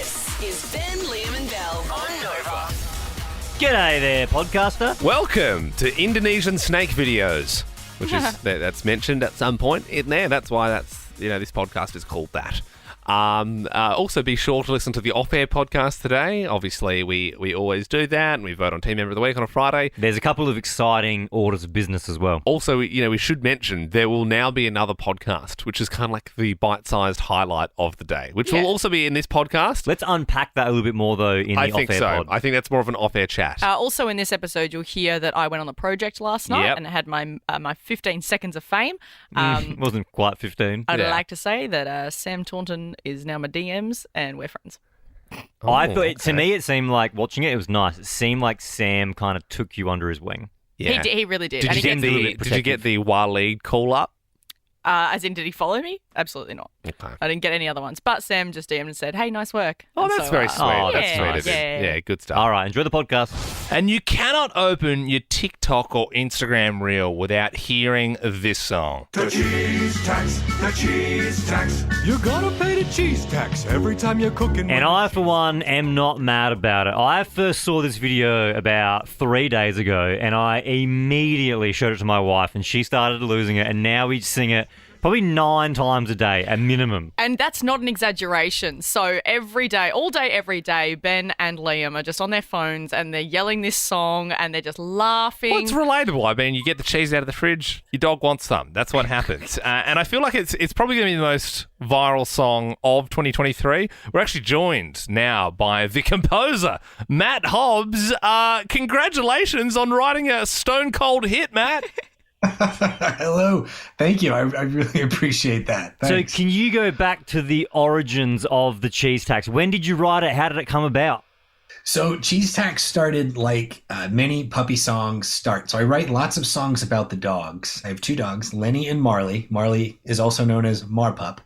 This is Ben, Liam and Belle on Nova. G'day there, podcaster. Welcome to Indonesian snake videos, which is that's mentioned at some point in there. That's why this podcast is called that. Also, be sure to listen to the off-air podcast today. Obviously, we always do that, and we vote on Team Member of the Week on a Friday. There's a couple of exciting orders of business as well. Also, we should mention there will now be another podcast, which is kind of like the bite-sized highlight of the day, which will also be in this podcast. Let's unpack that a little bit more, though, in the off-air I think so. pod. I think that's more of an off-air chat. Also, in this episode, you'll hear that I went on the project last night and it had my 15 seconds of fame. Wasn't quite 15. I'd like to say that Sam Taunton is now my DM. And we're friends. I thought, to me, it seemed like watching it was nice. It seemed like Sam kind of took you under his wing. Yeah. He really did. Did you get the Waleed call up? As in, did he follow me? Absolutely not. Okay. I didn't get any other ones. But Sam just DM'd and said, hey, nice work. Oh, and that's very sweet. Oh, that's sweet of him. Yeah, good stuff. All right, enjoy the podcast. And you cannot open your TikTok or Instagram reel without hearing this song. The cheese tax, the cheese tax. You gotta pay the cheese tax every time you're cooking. And I, for one, am not mad about it. I first saw this video about 3 days ago, and I immediately showed it to my wife, and she started losing it, and now we sing it probably 9 times a day, at minimum. And that's not an exaggeration. So every day, all day, every day, Ben and Liam are just on their phones and they're yelling this song and they're just laughing. Well, it's relatable. I mean, you get the cheese out of the fridge, your dog wants some. That's what happens. And I feel like it's probably going to be the most viral song of 2023. We're actually joined now by the composer, Matt Hobbs. Congratulations on writing a stone cold hit, Matt. Hello. Thank you. I really appreciate that. Thanks. So can you go back to the origins of the cheese tax? When did you write it? How did it come about? So Cheese Tax started like many puppy songs start. So I write lots of songs about the dogs. I have 2 dogs, Lenny and Marley. Marley is also known as Marpup.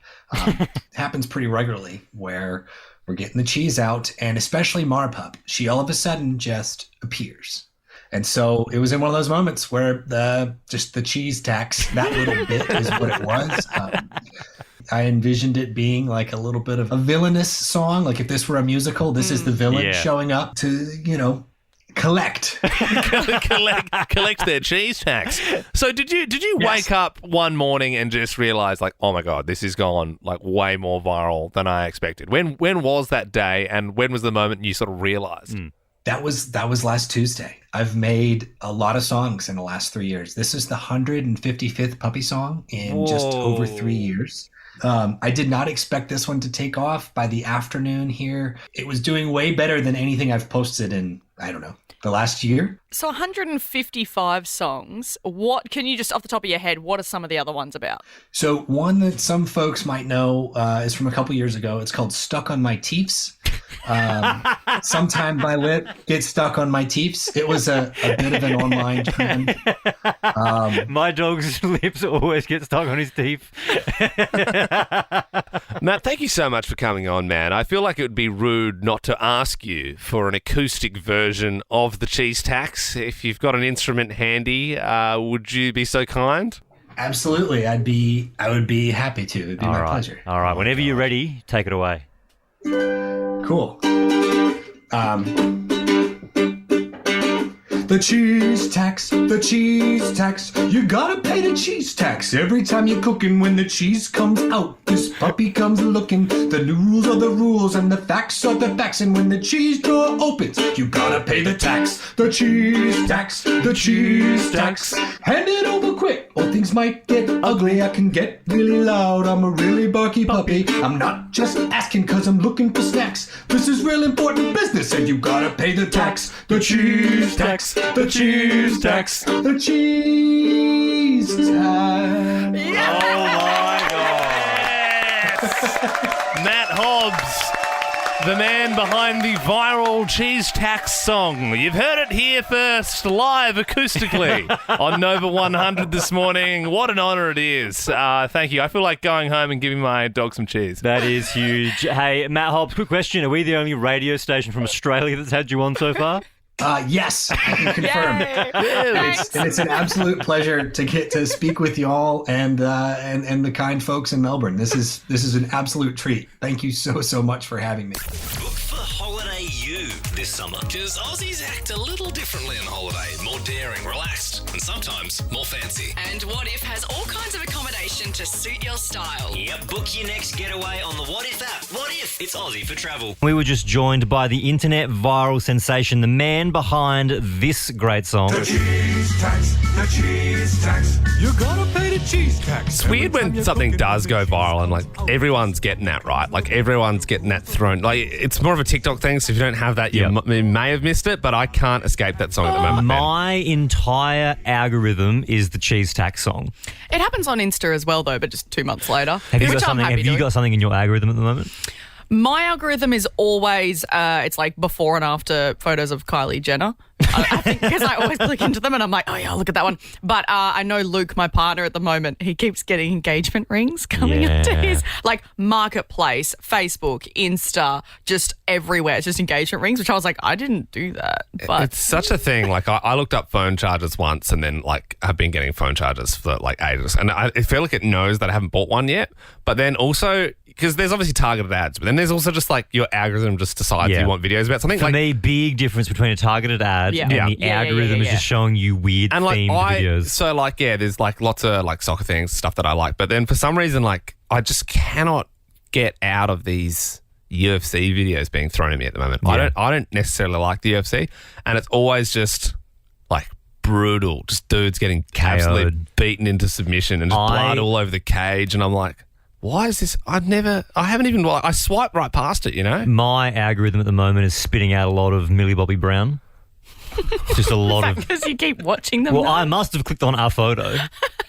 Happens pretty regularly where we're getting the cheese out, and especially Marpup. She all of a sudden just appears. And so it was in one of those moments where just the cheese tax, that little bit is what it was. I envisioned it being like a little bit of a villainous song. Like if this were a musical, this is the villain showing up to, collect. collect their cheese tax. So did you wake up one morning and just realize like, oh my God, this has gone like way more viral than I expected? When was that day, and when was the moment you sort of realized? That was last Tuesday. I've made a lot of songs in the last 3 years. This is the 155th puppy song in just over 3 years. I did not expect this one to take off. By the afternoon here, it was doing way better than anything I've posted in, I don't know, the last year. So 155 songs. What can you just off the top of your head, what are some of the other ones about? So one that some folks might know is from a couple years ago. It's called Stuck on My Teefs. Sometime my lip gets stuck on my teefs. It was a bit of an online trend. My dog's lips always get stuck on his teeth. Matt, thank you so much for coming on, man. I feel like it would be rude not to ask you for an acoustic version of the cheese tax. If you've got an instrument handy, would you be so kind? Absolutely. I would be happy to. It'd be my pleasure. All right. Whenever you're ready, take it away. Cool. The cheese tax, the cheese tax. You gotta pay the cheese tax every time you're cooking. When the cheese comes out, this puppy comes looking. The rules are the rules and the facts are the facts. And when the cheese drawer opens, you gotta pay the tax. The cheese tax, the cheese tax. Hand it over quick or things might get ugly. I can get really loud, I'm a really barky puppy. I'm not just asking cause I'm looking for snacks. This is real important business and you gotta pay the tax. The cheese tax. The cheese tax. The cheese tax. Yeah. Oh my God. Yes. Matt Hobbs, the man behind the viral cheese tax song. You've heard it here first, live acoustically on Nova 100 this morning. What an honour it is. Thank you. I feel like going home and giving my dog some cheese. That is huge. Hey, Matt Hobbs, quick question. Are we the only radio station from Australia that's had you on so far? Yes, I can confirm. It's an absolute pleasure to get to speak with y'all and the kind folks in Melbourne. This is an absolute treat. Thank you so much for having me. holiday you this summer? Because Aussies act a little differently on holiday. More daring, relaxed, and sometimes more fancy. And What If has all kinds of accommodation to suit your style. Yep, book your next getaway on the What If app. What if? It's Aussie for travel. We were just joined by the internet viral sensation, the man behind this great song. The cheese tax, the cheese tax. You gotta pay the cheese tax. It's weird when something does go viral and like everyone's getting that right. Like everyone's getting that thrown. Like it's more of a TikTok thing, so if you don't have that, you may have missed it, but I can't escape that song at the moment. My entire algorithm is the cheese tax song. It happens on Insta as well, though, but just 2 months later. Have you which got I'm something? happy Have you doing. got something in your algorithm at the moment? My algorithm is always, it's like before and after photos of Kylie Jenner. I think because I always click into them and I'm like, oh yeah, look at that one. But I know Luke, my partner at the moment, he keeps getting engagement rings coming up to his, like, Marketplace, Facebook, Insta, just everywhere. It's just engagement rings, which I was like, I didn't do that. But It's such a thing. Like I looked up phone chargers once and then like I've been getting phone chargers for like ages. And I feel like it knows that I haven't bought one yet. But then also, because there's obviously targeted ads, but then there's also just like your algorithm just decides you want videos about something. For like, me, big difference between a targeted ad and the algorithm is just showing you weird and like themed videos. So like, there's like lots of like soccer things, stuff that I like. But then for some reason, like I just cannot get out of these UFC videos being thrown at me at the moment. Yeah. I don't necessarily like the UFC, and it's always just like brutal, just dudes getting absolutely beaten into submission and just blood all over the cage, and I'm like, why is this? I haven't even, I swiped right past it, you know? My algorithm at the moment is spitting out a lot of Millie Bobby Brown. Just a lot of. because you keep watching them. Well, though? I must have clicked on our photo,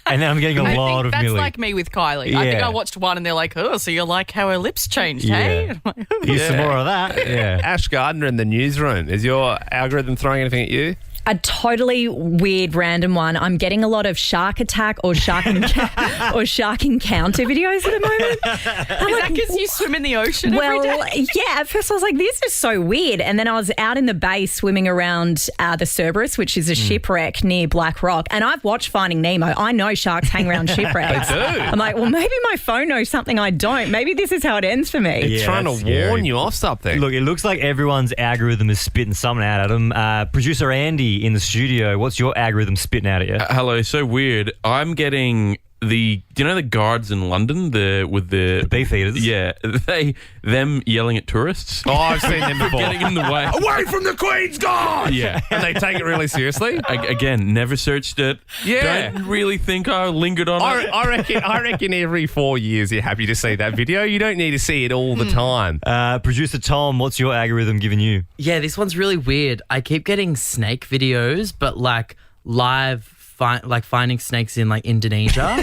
and then I'm getting a lot of that's Millie. like me with Kylie. I think Yeah. I watched one and they're like, oh, so you like how her lips changed, hey? I'm like, "Ooh." Use some more of that. Yeah. Ash Gardner in the newsroom. Is your algorithm throwing anything at you? A totally weird random one. I'm getting a lot of shark attack or shark or shark encounter videos at the moment. Is that because you swim in the ocean every day? Yeah, at first I was like, this is so weird. And then I was out in the bay swimming around the Cerberus, which is a shipwreck near Black Rock. And I've watched Finding Nemo. I know sharks hang around shipwrecks. They do. I'm like, well, maybe my phone knows something I don't. Maybe this is how it ends for me. It's trying to that's scary. warn you off something. Look, it looks like everyone's algorithm is spitting something out at them. Producer Andy in the studio, what's your algorithm spitting out at you? Hello, so weird. I'm getting the guards in London with the beef eaters. Yeah, them yelling at tourists. Oh, I've seen them for before. getting in the way. Away from the Queen's Guard! Yeah. And they take it really seriously? Again, never searched it. Yeah. Don't really think I lingered on it. I reckon every 4 years you're happy to see that video. You don't need to see it all the time. Producer Tom, what's your algorithm giving you? Yeah, this one's really weird. I keep getting snake videos, but like live, finding snakes in like Indonesia.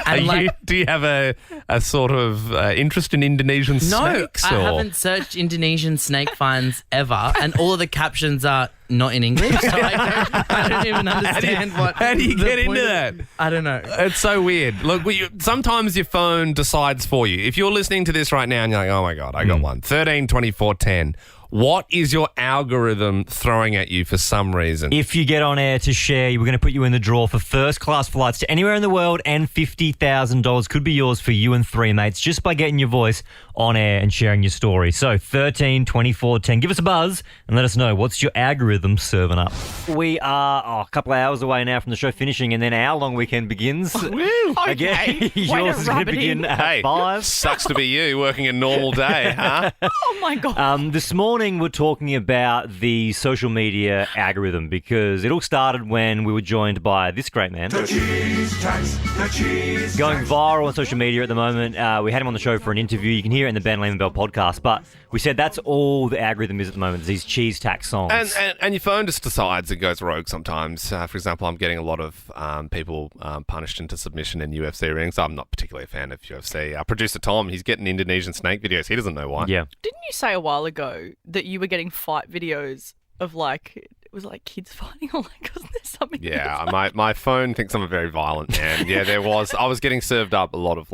And Do you have a sort of interest in Indonesian no, snakes? I or? haven't searched Indonesian snake finds ever, and all of the captions are not in English, so I don't even understand How do you the get into point of- that? I don't know. It's so weird. Look, sometimes your phone decides for you. If you're listening to this right now and you're like, oh my God, I got one. 13, 24, 10. What is your algorithm throwing at you for some reason? If you get on air to share, we're going to put you in the draw for first-class flights to anywhere in the world, and $50,000 could be yours for you and three mates just by getting your voice on air and sharing your story. So 13, 24, 10. Give us a buzz and let us know, what's your algorithm serving up? We are a couple of hours away now from the show finishing, and then our long weekend begins. Okay. Yours Way to is going rub to it begin in. at 5. Sucks to be you working a normal day, huh? Oh, my God. This morning we're talking about the social media algorithm, because it all started when we were joined by this great man. The cheese tax, the cheese Going tax. viral on social media at the moment. We had him on the show for an interview. You can hear it in the Ben, Belle podcast. But we said that's all the algorithm is at the moment, is these cheese tax songs. And your phone just decides, it goes rogue sometimes. For example, I'm getting a lot of people punished into submission in UFC rings. I'm not particularly a fan of UFC. Producer Tom, he's getting Indonesian snake videos. He doesn't know why. Yeah. Didn't you say a while ago that you were getting fight videos of like, it was like kids fighting, or like, wasn't there something? Yeah, my phone thinks I'm a very violent man. Yeah, there was. I was getting served up a lot of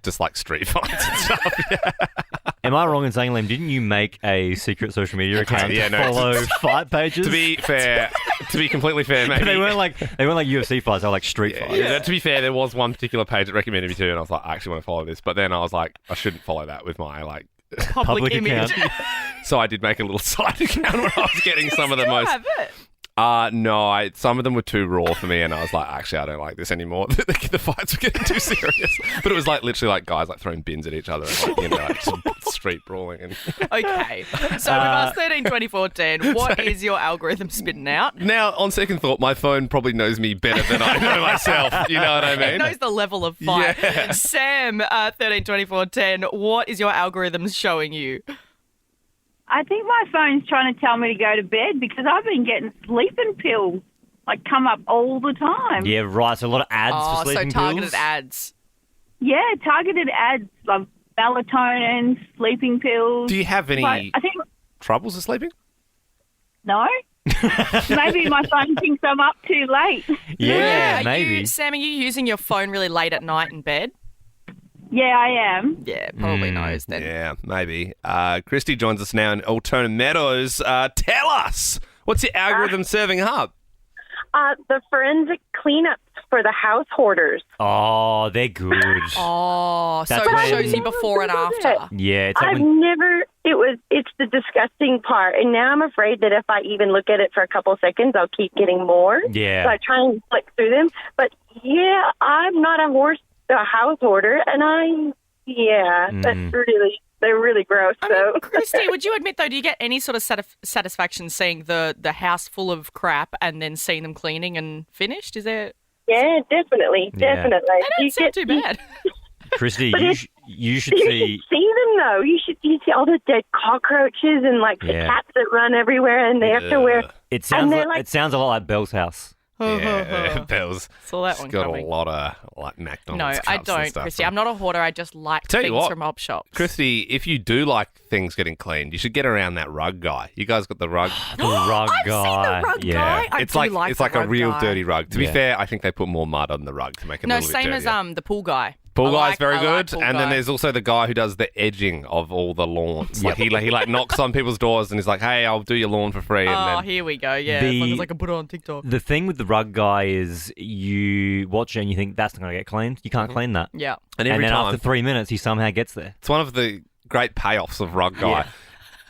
just like street fights and stuff. Yeah. Am I wrong in saying, Liam, didn't you make a secret social media account Yeah, to no. follow fight pages? To be completely fair, maybe they weren't like UFC fights, they were like street fights. Yeah, to be fair, there was one particular page that recommended me to, and I was like, I actually want to follow this. But then I was like, I shouldn't follow that with my Public image. account. So I did make a little side account where I was getting some of the most. Have it. No, some of them were too raw for me, and I was like, actually, I don't like this anymore. The fights were getting too serious. But it was like literally like guys like throwing bins at each other, and like, like just street brawling. And Okay. So we've asked 13, 24, 10. What is your algorithm spitting out? now, on second thought, my phone probably knows me better than I know myself. You know what I mean? It knows the level of fight. Yeah. Sam, 13, 24, 10. What is your algorithm showing you? I think my phone's trying to tell me to go to bed because I've been getting sleeping pills like come up all the time. Yeah, right. So a lot of ads for sleeping so targeted pills. ads. Yeah, targeted ads like melatonin, sleeping pills. Do you have any But I think troubles with sleeping? no. Maybe my phone thinks I'm up too late. Yeah, Are maybe. Sam, are you using your phone really late at night in bed? Yeah, I am. Yeah, probably knows then. Yeah, maybe. Christy joins us now in Altona Meadows. Tell us, what's your algorithm serving up? The forensic cleanups for the house hoarders. Oh, they're good. Oh, so That's it when- shows you before and after. Yeah, it's like I've when, never, it's the disgusting part. And now I'm afraid that if I even look at it for a couple of seconds, I'll keep getting more. Yeah. So I try and flick through them. But yeah, I'm not a house hoarder. And they're really gross. So. Christy, would you admit, though, do you get any sort of satisfaction seeing the house full of crap and then seeing them cleaning and finished? Is there... Yeah, definitely. Yeah. Definitely. They don't sound too bad. Christy, But you should You see. should see them though. You see all the dead cockroaches and like the Yeah. cats that run everywhere, and they have to wear. It sounds and they're like, like- it sounds a lot like Belle's house. Yeah, Belle's Saw that she's one got coming. a lot of like No, McDonald's I cups and don't, stuff. Christy. I'm not a hoarder. I just like Tell you things what, from op shops. Christy, if you do like things getting cleaned, you should get around that rug guy. You guys got the rug. The rug I've guy. seen the rug yeah. guy. I it's do like it's the like a rug real guy. dirty rug. To be Yeah. fair, I think they put more mud on the rug to make it a No, little bit same dirtier. as the pool guy. Pool I guy's very like good, pool and then guy. there's also the guy who does the edging of all the lawns. Like he like knocks on people's doors and he's like, "Hey, I'll do your lawn for free." And Oh, then here we go. Yeah, as long The- as I can put it on TikTok. The thing with the rug guy is you watch it and you think that's not going to get cleaned. You can't clean that. Yeah. and And every then time after 3 minutes, he somehow gets there. it's one of the great payoffs of Rug Guy.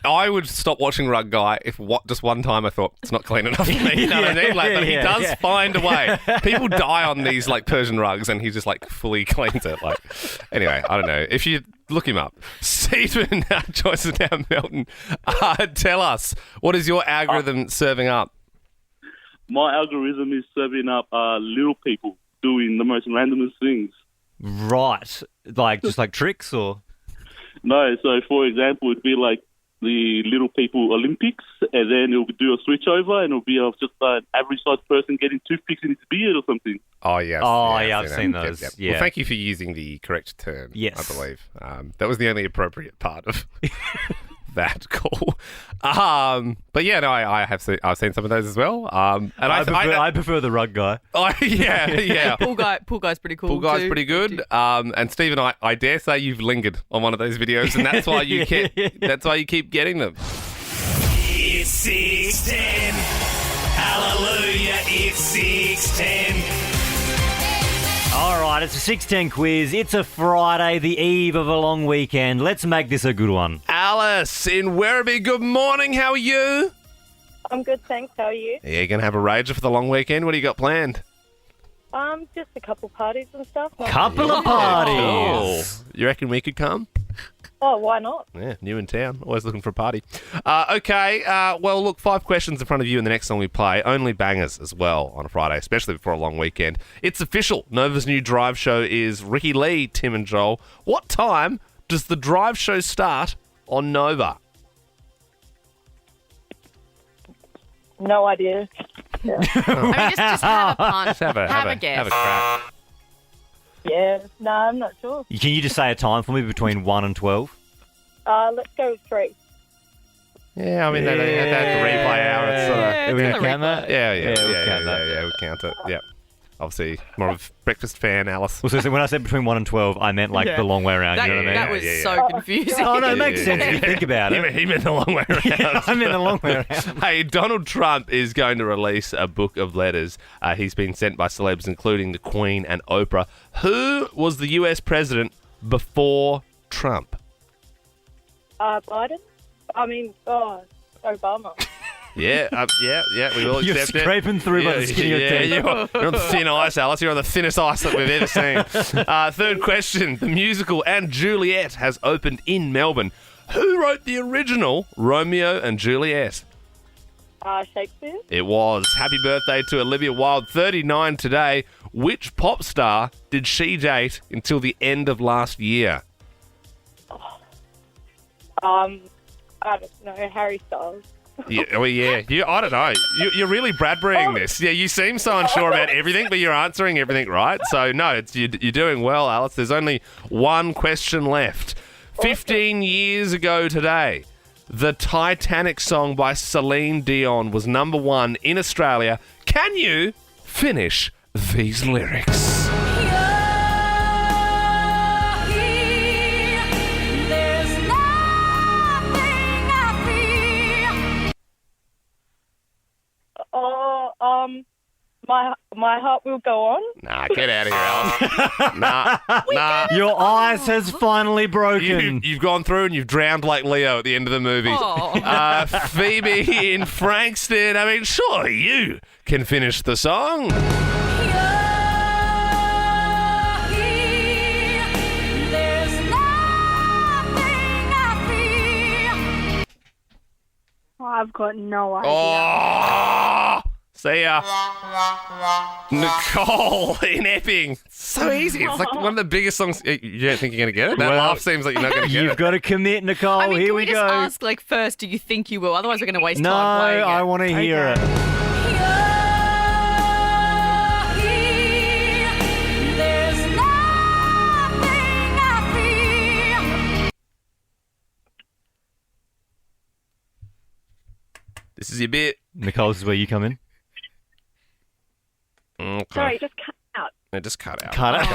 I would stop watching Rug Guy if just one time I thought it's not clean enough for me. You know what I mean? Like, but he does find a way. People die on these like Persian rugs, and he just like fully cleans it. Like, anyway, I don't know if you look him up. Stephen joins us now, Melton. Tell us, what is your algorithm serving up? My algorithm is serving up little people doing the most randomest things. Right. Like, just like tricks or? No, so for example, it'd be like the Little People Olympics, and then it'll do a switch over, and it'll be of just an average-sized person getting toothpicks in his beard or something. Oh, yes. Oh, yeah, I've seen that. those. Yep. Yeah. Well, thank you for using the correct term, Yes. I believe. That was the only appropriate part of that call. But yeah, no, I've seen some of those as well. And I prefer the rug guy. Yeah. Pool guy's pretty cool. Pool guy's too. pretty good. And Stephen, I dare say you've lingered on one of those videos, and that's why you keep getting them. It's 610. Hallelujah, it's 610. All right, it's a 610 quiz. It's a Friday, the eve of a long weekend. Let's make this a good one. Alice in Werribee, good morning. How are you? I'm good, thanks. How are you? Yeah, you're going to have a rager for the long weekend. What do you got planned? Just a couple parties and stuff. Couple of parties. You reckon we could come? Oh, why not? Yeah, new in town. Always looking for a party. Okay, well, look, 5 questions in front of you in the next song we play. Only bangers as well on a Friday, especially before a long weekend. It's official. Nova's new drive show is Ricky Lee, Tim and Joel. What time does the drive show start on Nova? No idea. Yeah. I mean, just have a punt. Just have a guess. Have a crack. Yeah, no, I'm not sure. Can you just say a time for me between 1 and 12? Let's go with 3. Yeah, I mean, that replay hour. It's sort of, Are we going to count that? yeah, we'll count that. yeah, we'll count it. Yeah. Obviously, more of a breakfast fan, Alice. Well, so when I said between 1 and 12, I meant like Yeah. the long way around. That, You know what I mean? that was Yeah. so confusing. Oh, no, it makes sense if you think about it. He meant the long way around. I meant the long way around. Hey, Donald Trump is going to release a book of letters. He's been sent by celebs, including the Queen and Oprah. Who was the US president before Trump? Biden? Obama. Yeah, we will You're accept it. scraping through by the skin of your teeth. You're on thin ice, Alice. You're on the thinnest ice that we've ever seen. Third question. The musical and Juliet has opened in Melbourne. Who wrote the original Romeo and Juliet? Shakespeare? It was. Happy birthday to Olivia Wilde, 39 today. Which pop star did she date until the end of last year? I don't know. Harry Styles. Yeah, I don't know. You're really Bradburying this. Yeah, you seem so unsure about everything, but you're answering everything right. So, no, you're doing well, Alice. There's only one question left. 15 years ago today, the Titanic song by Celine Dion was number 1 in Australia. Can you finish these lyrics? My heart will go on. Nah, get out of here, Alice. nah. Your ice has finally broken. You've gone through and you've drowned like Leo at the end of the movie. Phoebe in Frankston. I mean, surely you can finish the song. I've got no idea. Oh, see ya. Nicole in Epping. So easy. It's like one of the biggest songs. You don't think you're going to get it? That laugh seems like you're not going to get it. You've got to commit, Nicole. I mean, Here can we we just go. ask, first, do you think you will? Otherwise, we're going to waste No, time playing it. I want to hear it. This is your bit. Nicole, this is where you come in. Okay. Sorry, just cut out. No, just cut out. Cut it.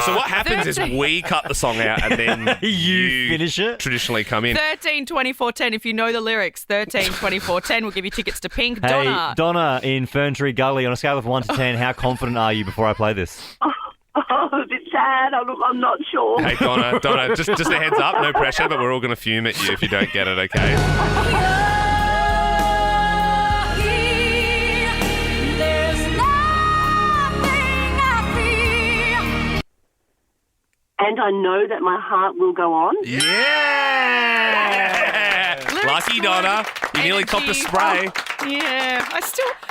So what happens is we cut the song out and then you finish it. Traditionally come in. 13, 24, 10. If you know the lyrics, 13, 24, 10. We'll give you tickets to Pink. Hey, Donna. in Ferntree Gully, on a scale of 1 to 10, how confident are you before I play this? A bit sad. I'm not sure. Hey, Donna, just a heads up, no pressure, but we're all going to fume at you if you don't get it, okay? And I know that my heart will go on. Yeah! Lucky Donna. You nearly copped a spray. Yeah,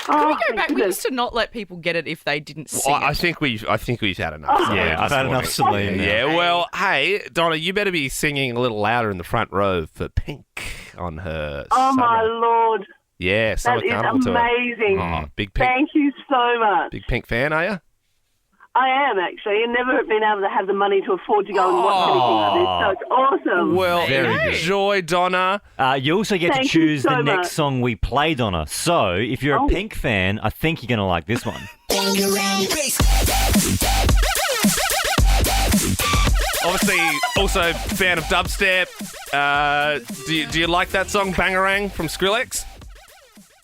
can we go back? We used to not let people get it if they didn't sing I it. think we've had enough. Yeah, I've had enough Celine. Yeah, well, hey, Donna, you better be singing a little louder in the front row for Pink on her. Oh, my Lord. Yeah, Summer That is Carnival tour. amazing. Oh, big Pink. Thank you so much. Big Pink fan, are you? I am, actually, and never been able to have the money to afford to go and watch anything like this, so it's awesome. Well, enjoy, Donna. You also get Thank to you choose so the next much. song we play, Donna. So, if you're a Pink fan, I think you're going to like this one. Obviously, also fan of dubstep. Do you like that song, Bangarang, from Skrillex?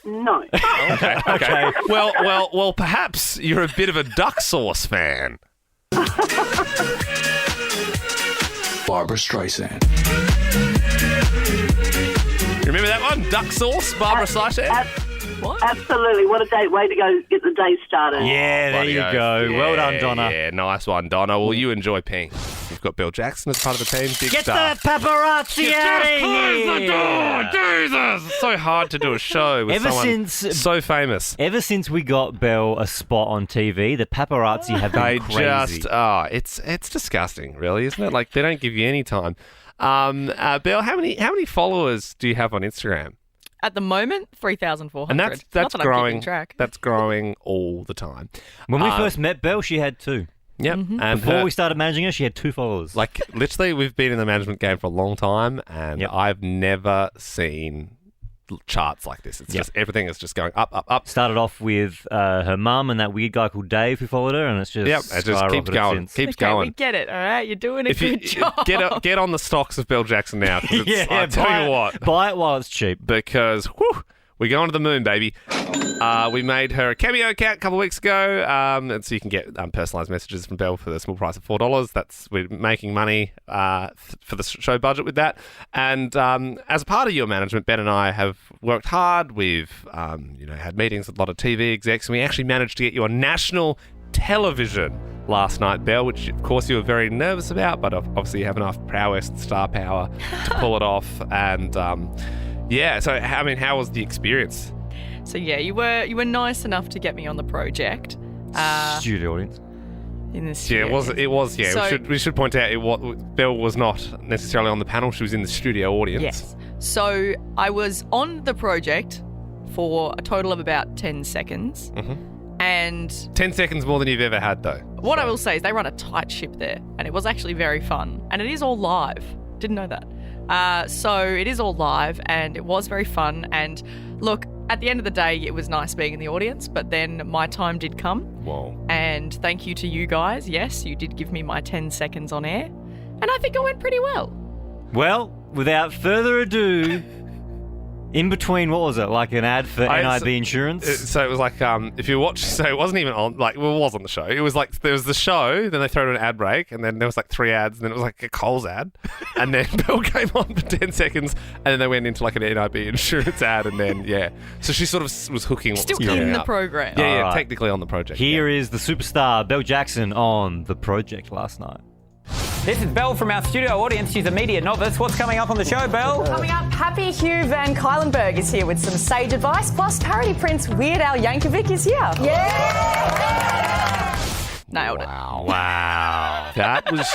No. Okay. Well, perhaps you're a bit of a duck sauce fan. Barbara Streisand. Remember that one? Duck sauce, Barbara Streisand? Absolutely. What a way to go get the day started. Yeah, there you go. Well done, Donna. Yeah, nice one, Donna. Well, you enjoy Pink. You've got Bill Jackson as part of the team. Big Get star. the paparazzi out of Close the here! door, Jesus! It's so hard to do a show with someone so famous. Ever since we got Belle a spot on TV, the paparazzi have been crazy. It's disgusting, really, isn't it? Like, they don't give you any time. Belle, how many followers do you have on Instagram? At the moment, 3,400. And that's Not that I'm growing. keeping track. That's growing all the time. When we first met Belle, she had 2. Yep. And before we started managing her, she had 2 followers. Like, literally, we've been in the management game for a long time, and I've never seen charts like this. It's just everything is just going up, up, up. Started off with her mum and that weird guy called Dave who followed her, and it's just it just keeps going. since. Keeps Okay, going. we get it, all right? You're doing a good job. Get on the stocks of Belle Jackson now. 'Cause it's, I tell you what, buy it while it's cheap. because We're going to the moon, baby. We made her a Cameo account a couple of weeks ago, and so you can get personalised messages from Belle for the small price of $4. We're making money for the show budget with that. And as a part of your management, Ben and I have worked hard. We've had meetings with a lot of TV execs, and we actually managed to get you on national television last night, Belle, which of course you were very nervous about, but obviously you have enough prowess and star power to pull it off. And so I mean, how was the experience? So yeah, you were nice enough to get me on the project. Studio audience. In the studio. Yeah, it was. Yeah, So- we should point out Belle was not necessarily on the panel. She was in the studio audience. Yes. So I was on the project for a total of about 10 seconds. And 10 seconds more than you've ever had, though. what I will say is they run a tight ship there, and it was actually very fun. And it is all live. Didn't know that. So it is all live, and it was very fun. And look, at the end of the day, it was nice being in the audience, but then my time did come. Whoa. And thank you to you guys. Yes, you did give me my 10 seconds on air. And I think it went pretty well. Well, without further ado, in between, what was it? Like an ad for NIB insurance? So it was like, if you watch, so it wasn't even on, it was on the show. It was like, there was the show, then they threw in an ad break, and then there was like 3 ads, and then it was like a Coles ad, and then Belle came on for 10 seconds, and then they went into like an NIB insurance ad, and then, yeah. So she sort of was hooking what Still was coming in the up. program. Yeah, All right. technically on the project. Here is the superstar, Belle Jackson, on the project last night. This is Belle from our studio audience. She's a media novice. What's coming up on the show, Belle? Coming up, happy Hugh Van Cuylenberg is here with some sage advice, plus parody prince Weird Al Yankovic is here. Yeah! Nailed it. Wow. That was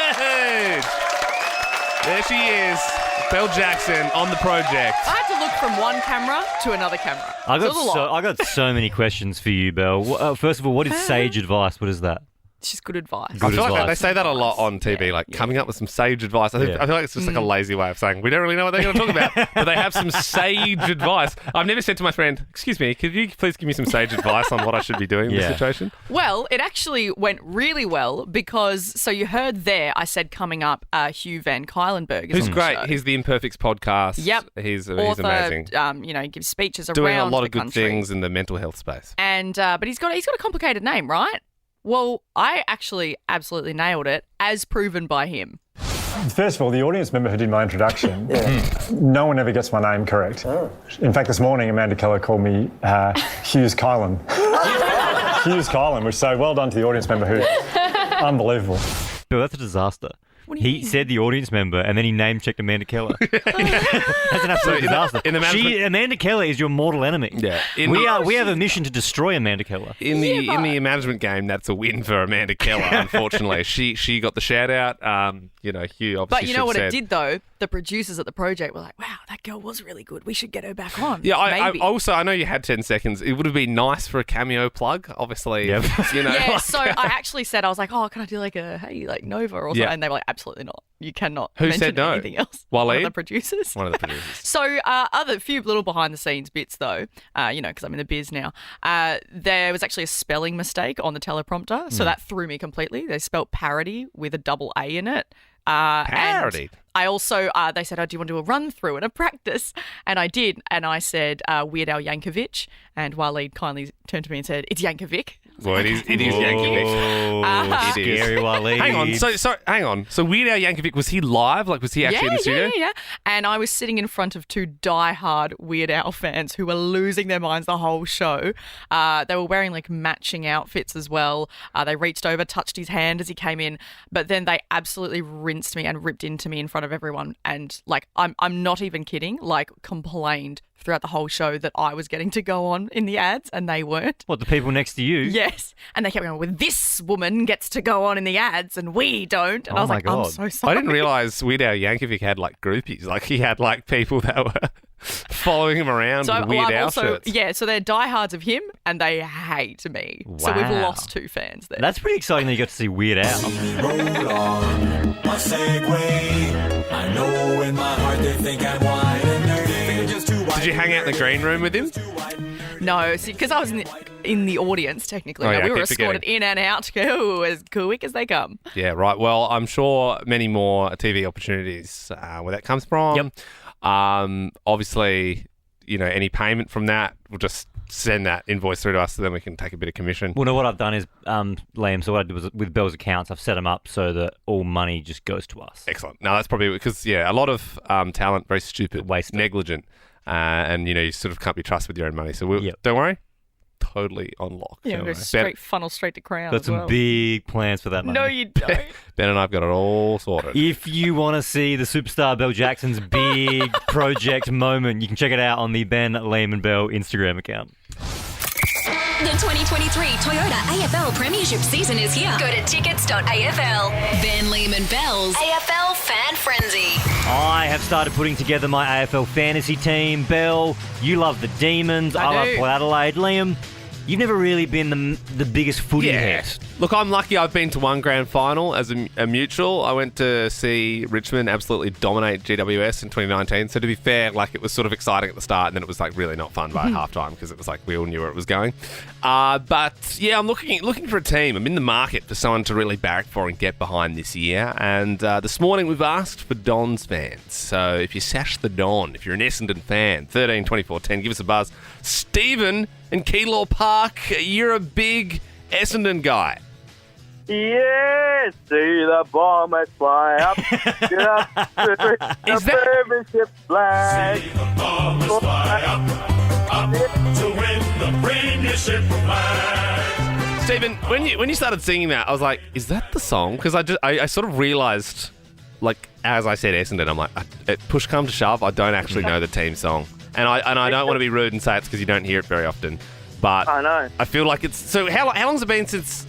huge. There she is, Belle Jackson on the project. I had to look from one camera to another camera. I So it was a lot. got so many questions for you, Belle. First of all, what is sage advice? What is that? It's just good advice. I feel like they say that a lot on TV, coming up with some sage advice. I feel like it's just like a lazy way of saying we don't really know what they're going to talk about, but they have some sage advice. I've never said to my friend, "Excuse me, could you please give me some sage advice on what I should be doing in this situation?" Well, it actually went really well because, so you heard there, I said coming up, Hugh Van Cuylenberg is Who's on the great. show. He's the Imperfects podcast. Yep. He's Author, amazing. Gives speeches Doing around a lot the of good country. things in the mental health space. And but he's got a complicated name, right? Well, I actually absolutely nailed it, as proven by him. First of all, the audience member who did my introduction, no one ever gets my name correct. In fact, this morning, Amanda Keller called me Hughes Kylan. Hughes Kylan, which so well done to the audience member who, unbelievable. Bill, that's a disaster. He said the audience member, and then he name-checked Amanda Keller. That's an absolute disaster. Amanda Keller is your mortal enemy. Yeah. We have a mission to destroy Amanda Keller. In the management game, that's a win for Amanda Keller. Unfortunately, she got the shout out. Hugh obviously. But you know what said, it did though? The producers at the project were like, "Wow, that girl was really good. We should get her back on." Yeah, I Maybe. also I know you had 10 seconds. It would have been nice for a cameo plug, obviously. Yep. Yeah, so I actually said, I was like, "Oh, can I do like a Nova or something?" Yeah. And they were like, "Absolutely not. You cannot Who mention said no? anything else." Waleed? One of the producers. One of the producers. So other few little behind the scenes bits though, because I'm in the biz now. There was actually a spelling mistake on the teleprompter, so that threw me completely. They spelt parody with a double A in it. Parody. And I also, they said, "Oh, do you want to do a run through and a practice?" And I did, and I said Weird Al Yankovic, and Waleed kindly turned to me and said, "It's Yankovic." Well, it is Yankovic. It is. Scary Waleed. Hang on. So Weird Al Yankovic, was he live? Like, was he actually in the studio? Yeah. And I was sitting in front of 2 diehard Weird Al fans who were losing their minds the whole show. They were wearing like matching outfits as well. They reached over, touched his hand as he came in, but then they absolutely rinsed me and ripped into me in front of everyone. And like, I'm not even kidding. Like, complained throughout the whole show that I was getting to go on in the ads and they weren't. What, the people next to you? Yes. And they kept going, "Well, this woman gets to go on in the ads and we don't." And I was my like, God. "I'm so sorry." I didn't realise Weird Al Yankovic had like groupies. Like, he had like people that were following him around with Weird Al shirts. Yeah, so they're diehards of him and they hate me. So we've Wow. lost 2 fans there. That's pretty exciting that you got to see Weird Al. Roll on my Segway. I know in my heart they think I'm wide and nerdy. Just too wide. Did you hang out in the green room with him? No, see, because I was in the audience technically. Oh, Now, yeah, we I were keep escorted forgetting. in and out, as quick as they come. Yeah, right. Well, I'm sure many more TV opportunities where that comes from. Yep. Obviously, any payment from that, we'll just send that invoice through to us so then we can take a bit of commission. Well, no, what I've done is, Liam, so what I did was with Belle's accounts, I've set them up so that all money just goes to us. Excellent. Now, that's probably because, a lot of talent, very stupid, negligent, and, you sort of can't be trusted with your own money. So don't worry. Totally on lock. Yeah, go funnel straight to Crown. Got some big plans for that money. No, you don't. Ben and I've got it all sorted. If you want to see the superstar Belle Jackson's big project moment, you can check it out on the Ben, Liam and Belle Instagram account. The 2023 Toyota AFL Premiership season is here. Go to tickets.afl. Ben, Liam and Belle's AFL Fan Frenzy. I have started putting together my AFL fantasy team. Belle, you love the Demons. I love Port Adelaide. Liam, you've never really been the biggest footy head. Look, I'm lucky I've been to one grand final as a mutual. I went to see Richmond absolutely dominate GWS in 2019. So to be fair, it was sort of exciting at the start and then it was really not fun by halftime because it was we all knew where it was going. But yeah, I'm looking for a team. I'm in the market for someone to really barrack for and get behind this year. And this morning we've asked for Dons fans. So if you sash the Don, if you're an Essendon fan, 13 24 10, give us a buzz. Stephen in Keilor Park, you're a big Essendon guy. Yes, see the bombers fly up. Get up the premiership flag. See the bombers fly up to win the premiership flag. Stephen, when you started singing that, I was like, is that the song? Because I sort of realised, as I said Essendon, I'm like, push come to shove, I don't actually know the team song. And I don't want to be rude and say it's because you don't hear it very often. But I know. I feel like it's... So how long's it been since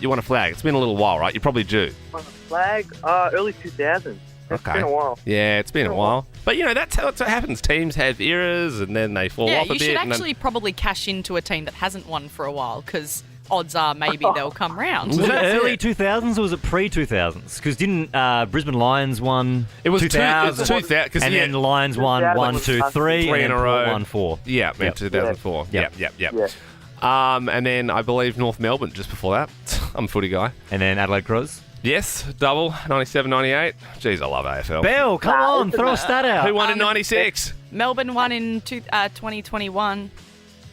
you won a flag? It's been a little while, right? You're probably due. Won a flag? Early 2000s. It's been a while. Yeah, it's been a while. But, that's what happens. Teams have eras and then they fall off a bit. Yeah, you should actually probably cash into a team that hasn't won for a while because odds are maybe they'll come round. Was it early 2000s or was it pre-2000s? Because didn't Brisbane Lions won 2000? It was 2000. And then the Lions won 1, 2, 3 in a row. 1, 4. Yeah, in 2004. Yep. And then I believe North Melbourne just before that. I'm a footy guy. And then Adelaide Crows? Yes, double, 97, 98. Jeez, I love AFL. Belle, come on, throw a stat out. Who won in 96? Melbourne won in 2021.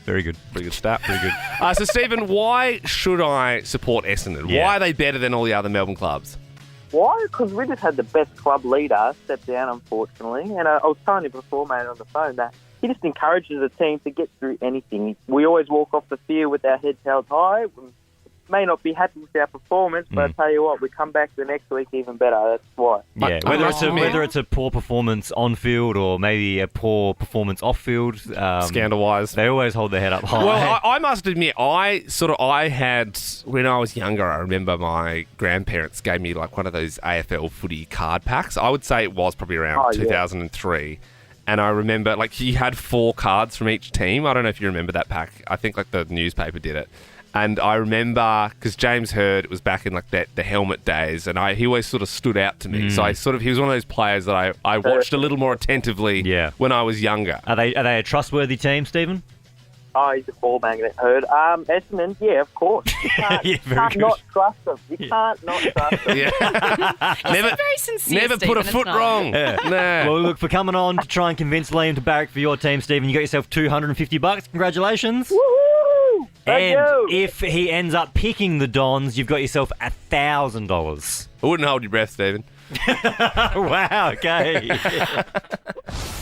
Very good. Pretty good stat. Pretty good. So, Stephen, why should I support Essendon? Yeah. Why are they better than all the other Melbourne clubs? Why? Because we just had the best club leader step down, unfortunately. And I was telling you before, mate, on the phone that he just encourages the team to get through anything. We always walk off the field with our heads held high. We may not be happy with our performance, but I tell you what, we come back the next week even better. That's why. Yeah, whether it's a poor performance on field or maybe a poor performance off field, scandal-wise, they always hold their head up high. Well, I must admit, I had when I was younger. I remember my grandparents gave me one of those AFL footy card packs. I would say it was probably around 2003. And I remember, you had 4 cards from each team. I don't know if you remember that pack. I think the newspaper did it. And I remember, because James Hird, it was back in the helmet days, and he always sort of stood out to me. So he was one of those players that I watched a little more attentively when I was younger. Are they a trustworthy team, Stephen? Oh, he's a ball magnet, Hird. Essendon, yeah, of course. You can't not trust them. You can't not trust them. Never, very sincere, never put a foot wrong. Yeah. No. Well, look, for coming on to try and convince Liam to barrack for your team, Stephen, you got yourself $250. Congratulations. Woohoo! And if he ends up picking the Dons, you've got yourself $1,000. I wouldn't hold your breath, Stephen. Wow, okay.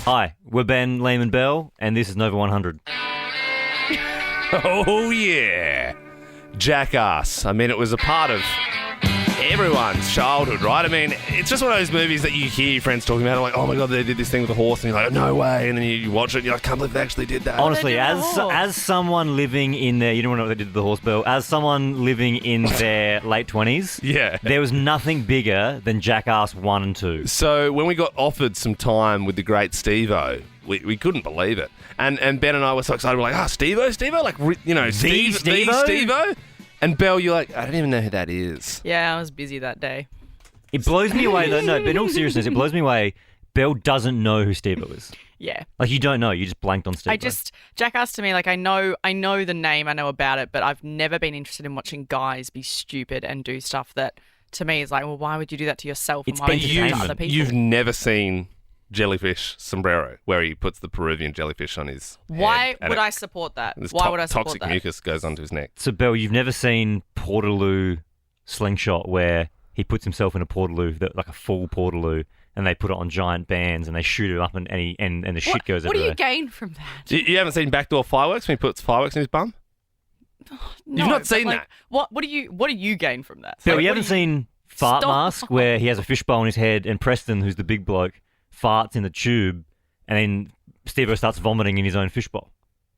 Hi, we're Ben, Liam and Belle, and this is Nova 100. Oh, yeah. Jackass. I mean, it was a part of everyone's childhood, right? I mean, it's just one of those movies that you hear your friends talking about, oh my God, they did this thing with a horse, and you're like, no way, and then you watch it, and you're like, I can't believe they actually did that. Honestly, as someone living in their, you don't know what they did to the horse, Belle, as someone living in their late 20s, there was nothing bigger than Jackass 1 and 2. So when we got offered some time with the great Steve-O, we couldn't believe it. And Ben and I were so excited, we're like, Steve-O? Steve-O? And Belle, you're like, I don't even know who that is. Yeah, I was busy that day. It blows me away, though. No, but in all seriousness, it blows me away. Belle doesn't know who Steve-O is. Yeah. You don't know. You just blanked on Steve-O. Jackass to me, I know the name, I know about it, but I've never been interested in watching guys be stupid and do stuff that, to me, is like, well, why would you do that to yourself and why would you do that to other people? You've never seen jellyfish sombrero, where he puts the Peruvian jellyfish on his Why head, and would I support that? this Why would I support toxic that? mucus goes onto his neck. So, Belle, you've never seen Portaloo slingshot where he puts himself in a Portaloo, like a full Portaloo, and they put it on giant bands and they shoot it up and the shit goes What do everywhere. you gain from that? You haven't seen Backdoor Fireworks when he puts fireworks in his bum? No, You've not but, seen like, that? What do you gain from that? Belle, Like, you what haven't do seen Fart Stop. Mask where he has a fishbowl in his head and Preston, who's the big bloke, farts in the tube and then Steve-O starts vomiting in his own fishbowl.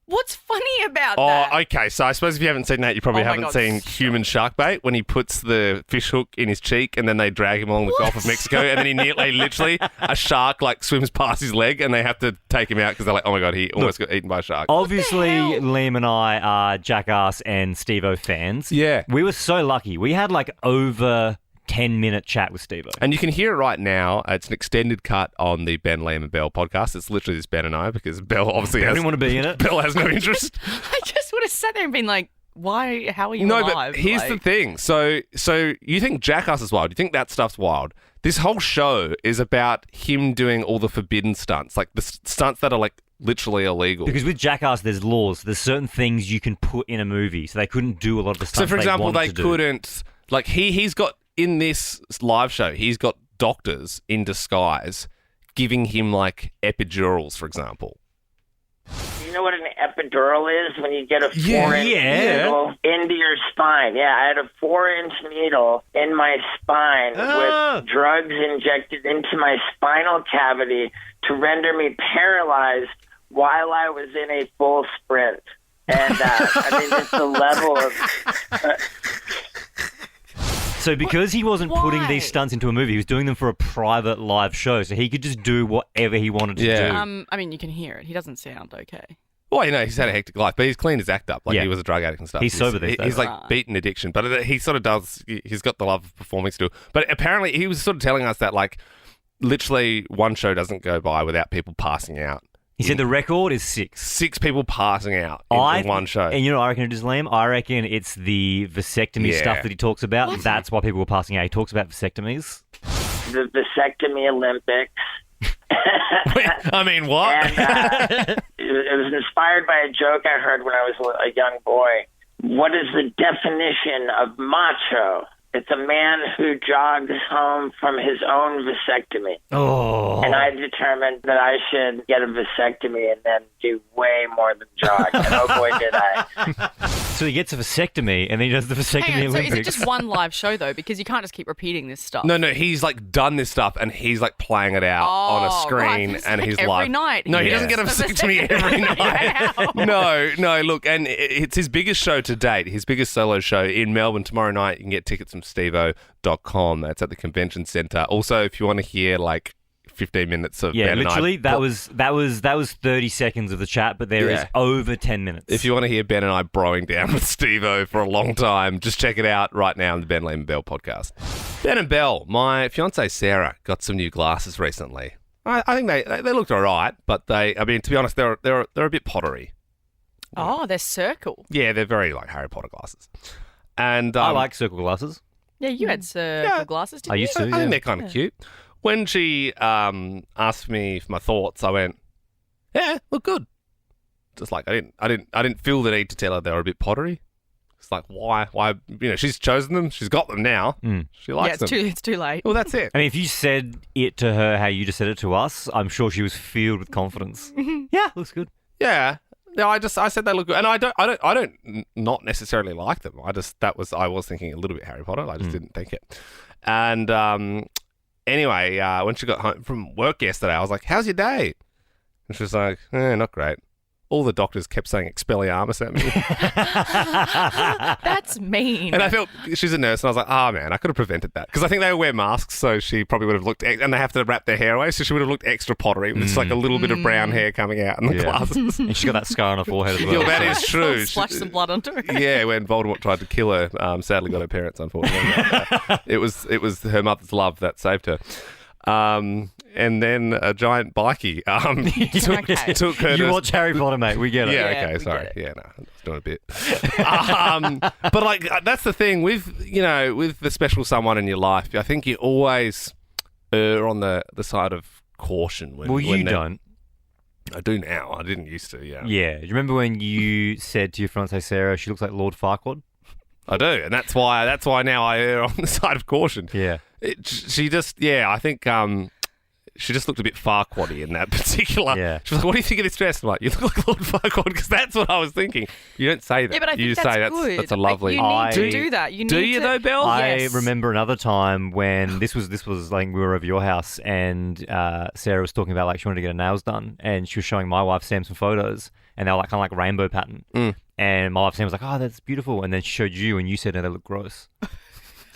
What's funny about Oh, that? okay. So I suppose if you haven't seen that, you probably Oh my haven't God, seen Human Shark Bait when he puts the fish hook in his cheek and then they drag him along the Gulf of Mexico and then literally a shark like swims past his leg and they have to take him out because they're like, oh my God, he almost got eaten by a shark. Obviously, Liam and I are Jackass and Steve-O fans. Yeah. We were so lucky. We had like over 10-minute chat with Steve-O. And you can hear it right now. It's an extended cut on the Ben, Liam and Belle podcast. It's literally just Ben and I because Belle obviously I has... didn't want to be in it. Belle has no interest. I just would have sat there and been like, why? How are you No, alive? but here's the thing. So you think Jackass is wild. You think that stuff's wild. This whole show is about him doing all the forbidden stunts, like the stunts that are like literally illegal. Because with Jackass, there's laws. There's certain things you can put in a movie, so they couldn't do a lot of the stunts. So, for example, wanted they to do. couldn't... Like, he's got... In this live show, he's got doctors in disguise giving him, like, epidurals, for example. You know what an epidural is? When you get a 4-inch Yeah. needle into your spine. Yeah, I had a 4-inch needle in my spine with drugs injected into my spinal cavity to render me paralyzed while I was in a full sprint. And, I mean, it's the level of... So because he wasn't putting these stunts into a movie, he was doing them for a private live show, so he could just do whatever he wanted to do. I mean, you can hear it. He doesn't sound okay. Well, you know, he's had a hectic life, but he's cleaned his act up. Like, Yeah. he was a drug addict and stuff. He's sober these days. He's, like, Right. beaten addiction, but he sort of does... He's got the love of performing still. But apparently, he was sort of telling us that, like, literally one show doesn't go by without people passing out. He said the record is 6. 6 people passing out in one show. And you know what I reckon it is, Liam? I reckon it's the vasectomy Yeah. stuff that he talks about. That's why people were passing out. He talks about vasectomies. The vasectomy Olympics. I mean, what? And, it was inspired by a joke I heard when I was a young boy. What is the definition of macho? It's a man who jogs home from his own vasectomy. Oh. And I determined that I should get a vasectomy and then do way more than jog. And oh boy, did I. So he gets a vasectomy, and then he does the vasectomy Hang on, so Olympics. is it just one live show, though? Because you can't just keep repeating this stuff. No, he's like done this stuff and he's like playing it out on a Oh, screen right. and It's he's like live. every night No, he he doesn't get a gets a vasectomy every night. No, look, and it's his biggest show to date, his biggest solo show in Melbourne tomorrow night. You can get tickets from steve-o.com. That's at the convention centre. Also, if you want to hear like 15 minutes of Yeah, Ben literally, and I, that was 30 seconds of the chat, but there is Yeah. over 10 minutes. If you want to hear Ben and I broing down with Steve-O for a long time, just check it out right now on the Ben, Liam and Belle podcast. Ben and Belle, my fiancée Sarah got some new glasses recently. I think they looked all right, but to be honest, they're a bit pottery. Oh, they're circle. Yeah, they're very like Harry Potter glasses. And I like circle glasses. Yeah, you had circle glasses, didn't you? I think they're kind of cute. When she asked me for my thoughts, I went, "Yeah, look good." Just like I didn't feel the need to tell her they were a bit pottery. It's like why? You know, she's chosen them. She's got them now. She likes them. It's too late. Well, that's it. I mean, if you said it to her how you just said it to us, I'm sure she was filled with confidence. Yeah, looks good. Yeah. No, I said they look good, and I don't not necessarily like them. I was thinking a little bit Harry Potter. I just didn't think it. And anyway, when she got home from work yesterday, I was like, "How's your day?" And she was like, "Not great." All the doctors kept saying Expelliarmus at me. That's mean. And I felt, she's a nurse, and I was like, man, I could have prevented that. Because I think they wear masks, so she probably would have looked, and they have to wrap their hair away, so she would have looked extra pottery with just like a little bit of brown hair coming out in the glasses. And she's got that scar on her forehead as well. Yeah, that is true. Splash some blood onto her. Yeah, when Voldemort tried to kill her, sadly got her parents, unfortunately. It was her mother's love that saved her. And then a giant bikie took her. You to... watch Harry Potter, mate. We get it. Yeah, Yeah, okay, we sorry. get Yeah, no, I was doing a bit. But like that's the thing with with the special someone in your life. I think you always err on the side of caution. When, Well, you when don't. I do now. I didn't used to, yeah. Yeah. Do you remember when you said to your fiancée Sarah, she looks like Lord Farquaad? I do, and that's why now I err on the side of caution. Yeah. She just, I think she just looked a bit Farquaad-y in that particular. Yeah. She was like, "What do you think of this dress?" I'm like, "You look like Lord Farquaad," because that's what I was thinking. You don't say that. Yeah, but I think you just that's say good. that's a lovely. You need to do that. You need do you to, though, Belle? I remember another time when this was like we were over your house and Sarah was talking about like she wanted to get her nails done and she was showing my wife Sam some photos and they were like kind of like rainbow pattern. And my wife Sam was like, "Oh, that's beautiful," and then she showed you and you said, "No, they look gross."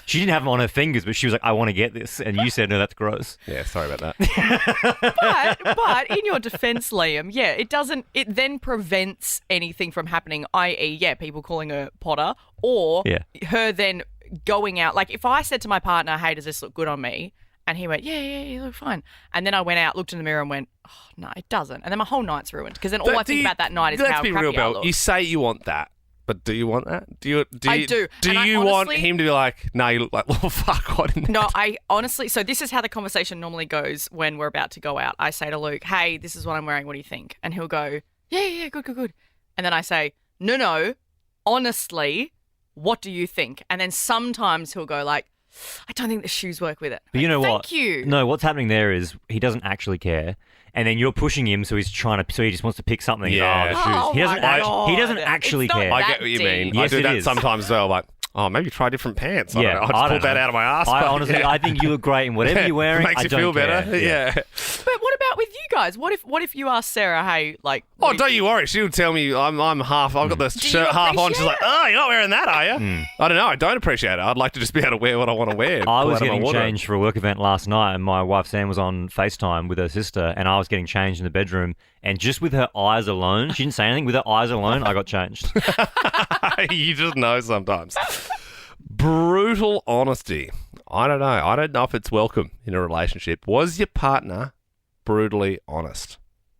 She didn't have them on her fingers, but she was like, "I want to get this," and you said, "No, that's gross." Yeah, sorry about that. but in your defense, Liam, it then prevents anything from happening, i.e., people calling her Potter or her then going out. Like if I said to my partner, "Hey, does this look good on me?" And he went, yeah, you look fine. And then I went out, looked in the mirror and went, "Oh, no, it doesn't." And then my whole night's ruined because then all I think about that night is how be crappy real, I Belle. look. You say you want that, but do you want that? Do you? I do. Do And you I want honestly- him to be like, "No, you look like Lord Farquaad"? In that? No, I honestly, so this is how the conversation normally goes when we're about to go out. I say to Luke, "Hey, this is what I'm wearing. What do you think?" And he'll go, yeah, good. And then I say, no, honestly, what do you think? And then sometimes he'll go like, "I don't think the shoes work with it." But you know what? Thank you. No, what's happening there is he doesn't actually care. And then you're pushing him, so he's so he just wants to pick something. Yeah. The shoes. He doesn't. He doesn't God. actually It's not care. I that get what you mean. Yes, I do it that is. sometimes as well. Like, oh, maybe try different pants. I don't know. I just don't pulled that know. out of my ass. I but honestly, yeah. I think you look great in whatever you're wearing. Makes I you don't feel care. better. Yeah. But what about with you guys? What if you ask Sarah, "Hey, like..." Oh, don't you worry. She'll tell me I'm half. I've got the shirt half on. She's like, "Oh, you're not wearing that, are you?" I don't know. I don't appreciate it. I'd like to just be able to wear what I want to wear. I pull was out of my getting wardrobe. changed for a work event last night, and my wife Sam was on FaceTime with her sister, and I was getting changed in the bedroom. And just with her eyes alone, she didn't say anything. With her eyes alone, I got changed. You just know sometimes. Brutal honesty. I don't know. I don't know if it's welcome in a relationship. Was your partner brutally honest?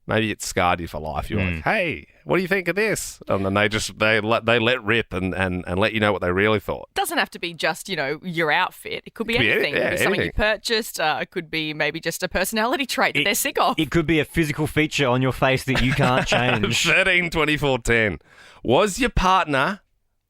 Maybe it scarred you for life. You're like, "Hey, what do you think of this?" And then they let rip and let you know what they really thought. Doesn't have to be just, your outfit. It could be Could be anything. any- It could be yeah, something anything. you purchased. It could be maybe just a personality trait that they're sick of. It could be a physical feature on your face that you can't change. 13, 24, 10. Was your partner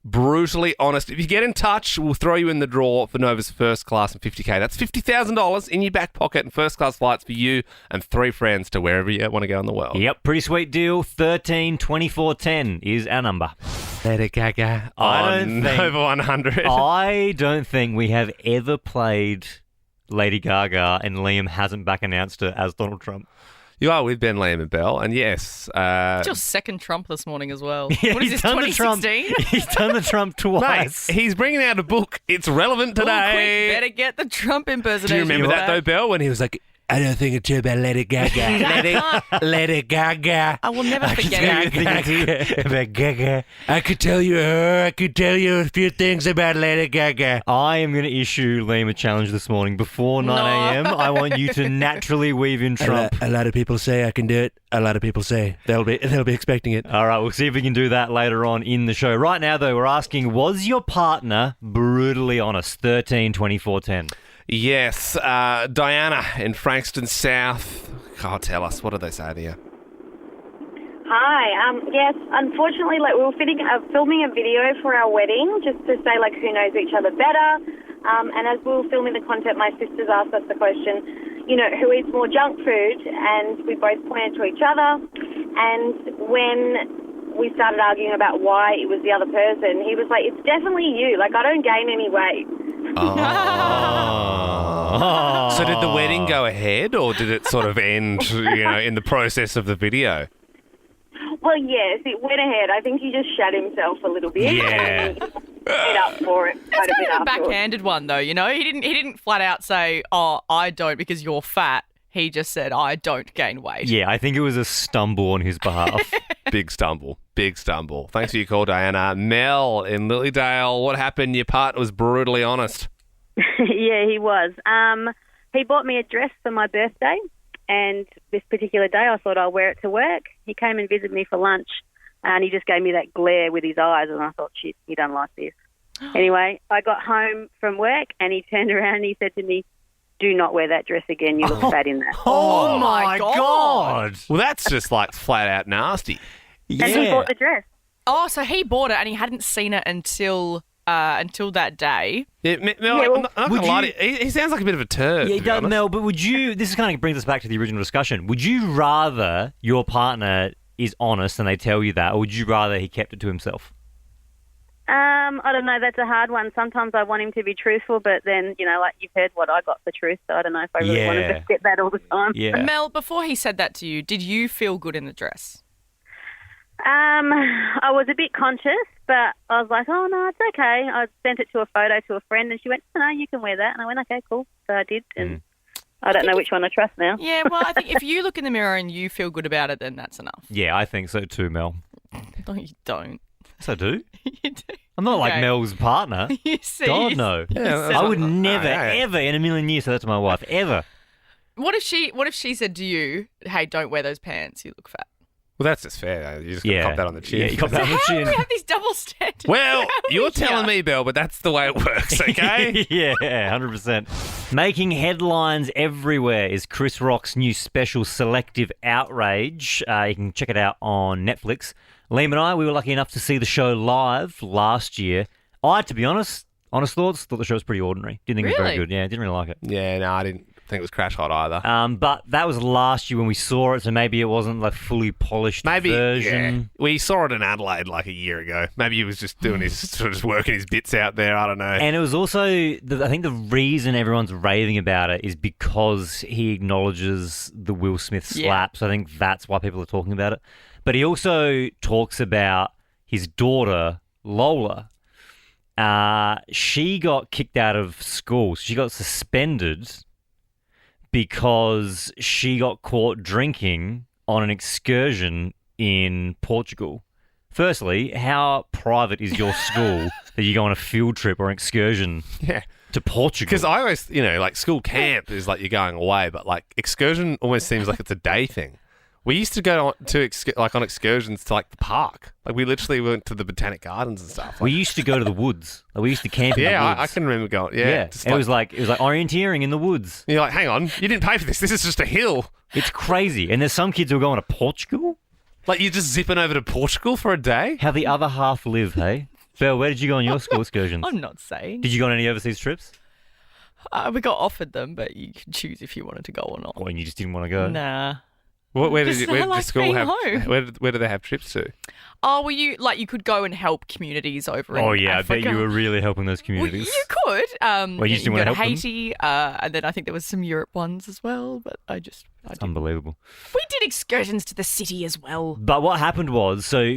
brutally honest? If you get in touch, we'll throw you in the draw for Nova's first class and 50K. That's $50,000 in your back pocket and first class flights for you and 3 friends to wherever you want to go in the world. Yep, pretty sweet deal. 13 24 10 is our number. Lady Gaga on Nova 100. I don't think we have ever played Lady Gaga and Liam hasn't back announced her as Donald Trump. You are with Ben, Liam and Belle, and yes. It's your second Trump this morning as well. Yeah, What is he's this, done the Trump. 2016? He's done the Trump twice. Mate, he's bringing out a book. It's relevant Oh, today. quick, better get the Trump impersonation. Do you remember that back. though, Belle, when he was like, "I don't think it's about Lady Gaga. Lady Gaga. I will never forget it. Gaga. I could tell you her. I could tell you a few things about Lady Gaga." I am going to issue Liam a challenge this morning before 9 a.m. I want you to naturally weave in Trump. A lot of people say I can do it. A lot of people say they'll be expecting it. All right, we'll see if we can do that later on in the show. Right now, though, we're asking, was your partner brutally honest? 13 24 10. Yes, Diana in Frankston South. God, tell us, what did they say to you? Hi. Yes, unfortunately, we were filming a video for our wedding just to say, who knows each other better. And as we were filming the content, my sisters asked us the question, who eats more junk food? And we both pointed to each other. And when we started arguing about why it was the other person, he was like, "It's definitely you. I don't gain any weight." So did the wedding go ahead, or did it sort of end, in the process of the video? Well, yes, it went ahead. I think he just shat himself a little bit. Yeah. Made up for it. It's kind of a backhanded one, though. He didn't flat out say, "Oh, I don't because you're fat." He just said, "I don't gain weight." Yeah, I think it was a stumble on his behalf. Big stumble. Big stumble. Thanks for your call, Diana. Mel in Lilydale, what happened? Your partner was brutally honest. Yeah, he was. He bought me a dress for my birthday, and this particular day I thought I'll wear it to work. He came and visited me for lunch, and he just gave me that glare with his eyes, and I thought, shit, he doesn't like this. Anyway, I got home from work, and he turned around and he said to me, do not wear that dress again. You look bad in that. Oh, my God. Well, that's just like flat out nasty. And he bought the dress. Oh, so he bought it and he hadn't seen it until that day. Yeah, Mel, I'm not gonna lie to you. He sounds like a bit of a turd. Yeah, he does, Mel, but would you... This is kind of brings us back to the original discussion. Would you rather your partner is honest and they tell you that, or would you rather he kept it to himself? I don't know. That's a hard one. Sometimes I want him to be truthful, but then, like you've heard what I got for truth, so I don't know if I really want to just get that all the time. Yeah. Mel, before he said that to you, did you feel good in the dress? I was a bit conscious, but I was like, oh, no, it's okay. I sent it to a photo to a friend, and she went, no, you can wear that. And I went, okay, cool. So I did, and I don't know which one I trust now. Yeah, well, I think if you look in the mirror and you feel good about it, then that's enough. Yeah, I think so too, Mel. No, you don't. Yes, I do. You do. I'm not like Okay. Mel's partner. You see, God, no. I would never, ever in a million years say that to my wife, ever. What if she said to you, hey, don't wear those pants, you look fat? Well, that's just fair. You just got to cop that on the chin. Yeah, you cop that on the How chin. do we have these double standards? Well, you're telling me, Belle, but that's the way it works, okay? Yeah, 100%. Making headlines everywhere is Chris Rock's new special, Selective Outrage. You can check it out on Netflix. Liam and I, we were lucky enough to see the show live last year. To be honest thoughts, thought the show was pretty ordinary. Didn't think it was very Really? good. Yeah, didn't really like it. Yeah, no, I didn't think it was crash hot either. But that was last year when we saw it, so maybe it wasn't like fully polished version. Yeah. We saw it in Adelaide like a year ago. Maybe he was just doing his sort of just working his bits out there. I don't know. And it was also, I think the reason everyone's raving about it is because he acknowledges the Will Smith slap. So I think that's why people are talking about it. But he also talks about his daughter, Lola. She got kicked out of school. She got suspended because she got caught drinking on an excursion in Portugal. Firstly, how private is your school that you go on a field trip or an excursion to Portugal? Because I always, like school camp is like you're going away, but like excursion almost seems like it's a day thing. We used to go on excursions to like the park. Like we literally went to the Botanic Gardens and stuff. We used to go to the woods. Like, we used to camp in the woods. I can remember going. Yeah, just It was like orienteering in the woods. You're like, hang on, you didn't pay for this. This is just a hill. It's crazy. And there's some kids who are going to Portugal. Like you're just zipping over to Portugal for a day. How the other half live, hey? Belle, where did you go on your school excursions? I'm not saying. Did you go on any overseas trips? We got offered them, but you could choose if you wanted to go or not. Or you just didn't want to go? Nah. Where Just did I like school being have? home. Where do they have trips to? Oh, well, you could go and help communities over in I bet Africa. you were really helping those communities. You could. Well, you just didn't go want to to help them? Haiti, and then I think there was some Europe ones as well, but I didn't. Unbelievable. We did excursions to the city as well. But what happened was, so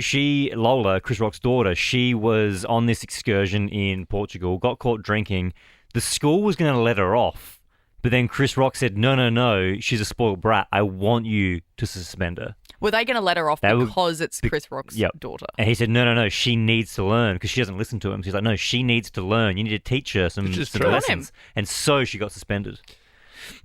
Lola, Chris Rock's daughter, she was on this excursion in Portugal, got caught drinking. The school was going to let her off. But then Chris Rock said, no, she's a spoiled brat. I want you to suspend her. Were they going to let her off because it's Chris Rock's daughter? And he said, no, she needs to learn because she doesn't listen to him. So he's like, no, she needs to learn. You need to teach her some lessons. And so she got suspended.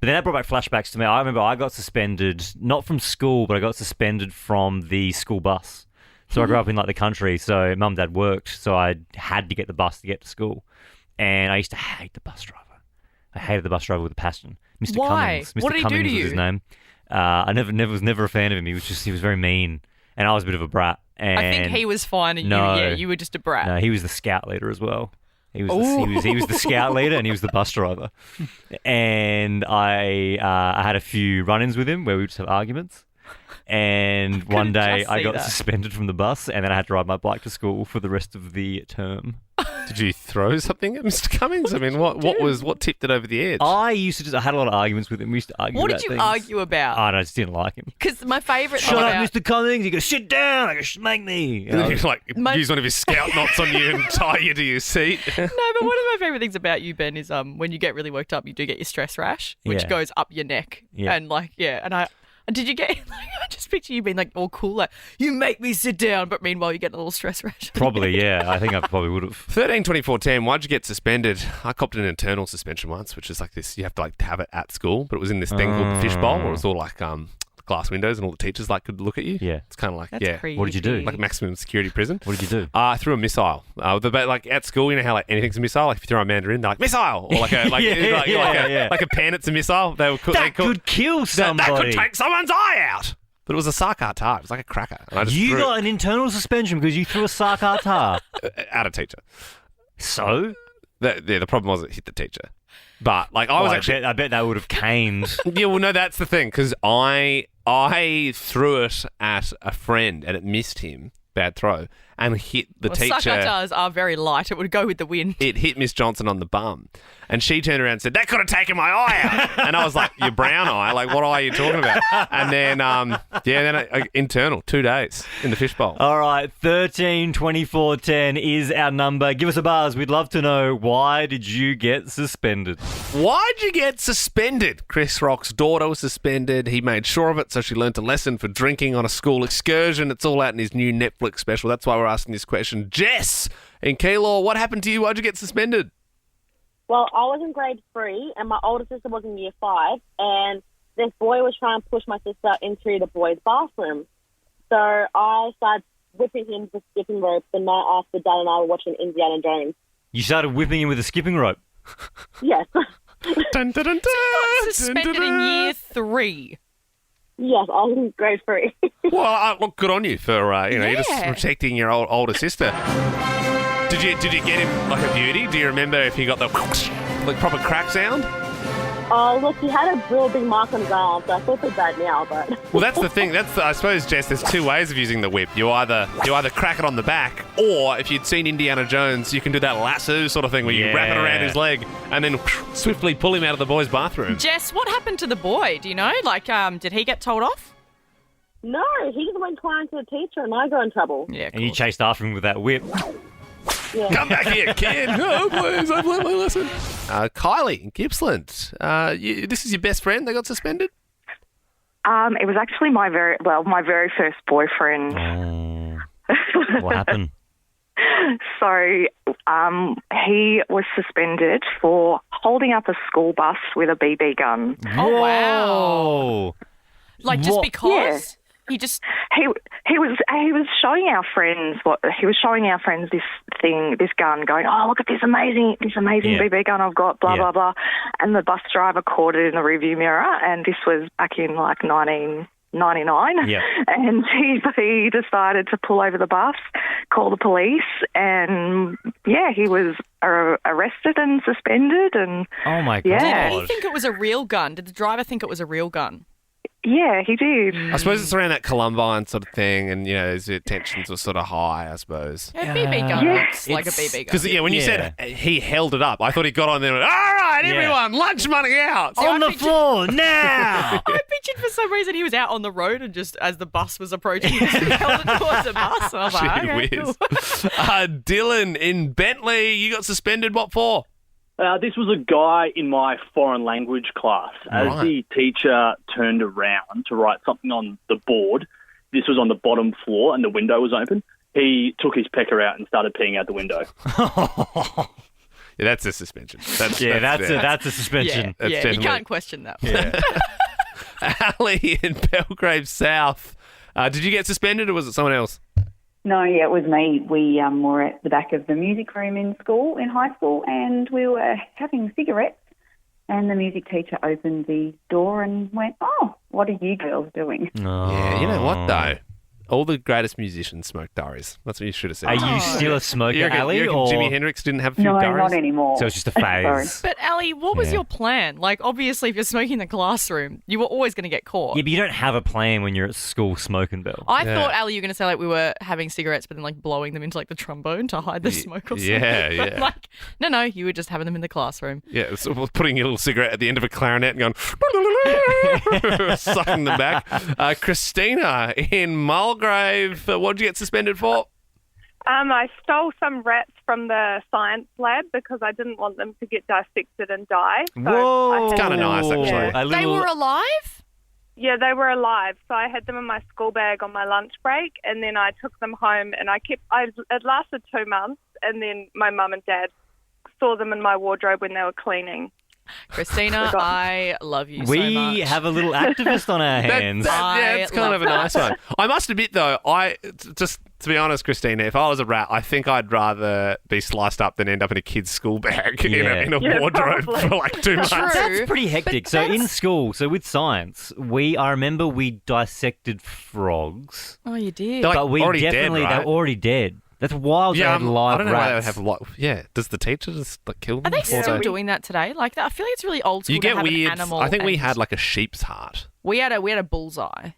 But then that brought back flashbacks to me. I remember I got suspended, not from school, but I got suspended from the school bus. So I grew up in like the country. So mum and dad worked. So I had to get the bus to get to school. And I used to hate the bus driver. I hated the bus driver with a passion. Mr. Why? Cummings. Mr. What did he Cummings do to was you? his name. I was never a fan of him. He was very mean, and I was a bit of a brat. And I think he was fine, and you were just a brat. No, he was the scout leader as well. He was the scout leader, and he was the bus driver. And I had a few run-ins with him where we would just have arguments. And one day I got suspended from the bus, and then I had to ride my bike to school for the rest of the term. Did you throw something at Mr. Cummings? I mean, what tipped it over the edge? I had a lot of arguments with him. We used to argue. What about did you things. argue about? I just didn't like him. Because my favourite Shut up, Mr. Cummings! You gotta sit down. I gotta smack me. And then he'd use one of his scout knots on you and tie you to your seat. No, but one of my favourite things about you, Ben, is when you get really worked up, you do get your stress rash, which goes up your neck. Yeah. And did you get, I just picture you being like all cool, like, you make me sit down, but meanwhile you get a little stress rash. Probably, yeah. I think I probably would have. 13-24-10, why'd you get suspended? I copped an internal suspension once, which is like this, you have to like have it at school, but it was in this thing called the fishbowl, where it was all like glass windows and all the teachers could look at you. Yeah. It's kind of like, That's creepy. What did you do? like maximum security prison. What did you do? I threw a missile. At school, you know how anything's a missile? Like if you throw a mandarin, they're like, missile! Or like a pen, it's a missile. That could kill somebody. That could take someone's eye out. But it was a sarkar-tar. It was like a cracker. And I just You threw got an internal suspension because you threw a sarkar-tar. at a teacher. So? The problem was it hit the teacher. But I bet that would have caned. Yeah, well, no, that's the thing because I threw it at a friend and it missed him. Bad throw. And hit the teacher. Sarkar-tars are very light. It would go with the wind. It hit Miss Johnson on the bum. And she turned around and said, that could have taken my eye out. And I was like, your brown eye? Like, what eye are you talking about? And then, internal, 2 days in the fishbowl. All right, 13 24 10 is our number. Give us a buzz. We'd love to know, why did you get suspended? Why'd you get suspended? Chris Rock's daughter was suspended. He made sure of it, so she learnt a lesson for drinking on a school excursion. It's all out in his new Netflix special. That's why we're asking this question. Jess in Keilor, what happened to you? Why'd you get suspended? Well, I was in grade 3 and my older sister was in year 5 and this boy was trying to push my sister into the boys' bathroom. So I started whipping him with skipping rope the night after Dad and I were watching Indiana Jones. You started whipping him with a skipping rope? Yes. Dun, dun, dun, dun, You got suspended in year 3. Yes, I was in grade 3. Well, look, good on you for you're just protecting your older sister. Did you get him like a beauty? Do you remember if he got the proper crack sound? Oh, look, he had a real big mark on his arm, so I feel pretty bad now, but... Well, that's the thing. I suppose, Jess, there's 2 ways of using the whip. You either crack it on the back, or if you'd seen Indiana Jones, you can do that lasso sort of thing where you wrap it around his leg and then swiftly pull him out of the boys' bathroom. Jess, what happened to the boy? Do you know? Did he get told off? No, he just went crying to the teacher and I got in trouble. Yeah, and you chased after him with that whip. Yeah. Come back here, kid. Oh, please, I've learned my lesson. Kylie in Gippsland. This is your best friend. They got suspended? It was actually my very first boyfriend. What happened? So he was suspended for holding up a school bus with a BB gun. Oh, wow. Just because? Yeah. He just he was showing our friends this gun, going, oh, look at this amazing BB gun I've got, blah blah blah, and the bus driver caught it in the rearview mirror, and this was back in 1999, and he decided to pull over the bus, call the police, and he was arrested and suspended, and oh my god, did he think it was a real gun? Did the driver think it was a real gun? Yeah, he did. I suppose it's around that Columbine sort of thing, and his tensions were sort of high, I suppose. A BB gun looks like a BB gun. Because when you said he held it up, I thought he got on there and went, all right, everyone, lunch money out. On the floor now. I pictured for some reason he was out on the road and just as the bus was approaching, he just held it towards the bus. And I was like, okay, cool. Dylan in Bentley, you got suspended, what for? This was a guy in my foreign language class. As the teacher turned around to write something on the board, this was on the bottom floor and the window was open, he took his pecker out and started peeing out the window. Yeah, that's a suspension. That's a suspension. Yeah, you can't question that. Yeah. Ali in Belgrave South. Did you get suspended or was it someone else? No, it was me. We were at the back of the music room in high school, and we were having cigarettes, and the music teacher opened the door and went, oh, what are you girls doing? Oh. Yeah, you know what, though? All the greatest musicians smoke durries. That's what you should have said. Are you still a smoker, Ali? You reckon Jimi Hendrix didn't have a few durries? No, not anymore. So it's just a phase. But Ali, what was your plan? Obviously, if you're smoking in the classroom, you were always going to get caught. Yeah, but you don't have a plan when you're at school smoking, Belle. I thought, Ali, you were going to say we were having cigarettes, but then blowing them into the trombone to hide the smoke or something. Yeah, but, no, you were just having them in the classroom. Yeah, so putting your little cigarette at the end of a clarinet and going, sucking them back. Christina in Mulgrave, what did you get suspended for? I stole some rats from the science lab because I didn't want them to get dissected and die. So Whoa! It's kind of nice, actually. They were alive? Yeah, they were alive. So I had them in my school bag on my lunch break, and then I took them home, and it lasted 2 months, and then my mum and dad saw them in my wardrobe when they were cleaning. Christina, I love you so much. We have a little activist on our hands. It's kind of a nice one. I must admit, though, just to be honest, Christina, if I was a rat, I think I'd rather be sliced up than end up in a kid's school bag in a wardrobe for like 2 months. That's pretty hectic. So in school, with science, I remember we dissected frogs. Oh, you did? They're but we already definitely, dead, right? they're already dead. That's wild. Yeah, they had live I don't know why they would rats. have does the teacher just kill them? Are they still doing that today? Like that? I feel like it's really old school. You get to have weird. An animal I think we and- had like a sheep's heart. We had a bullseye,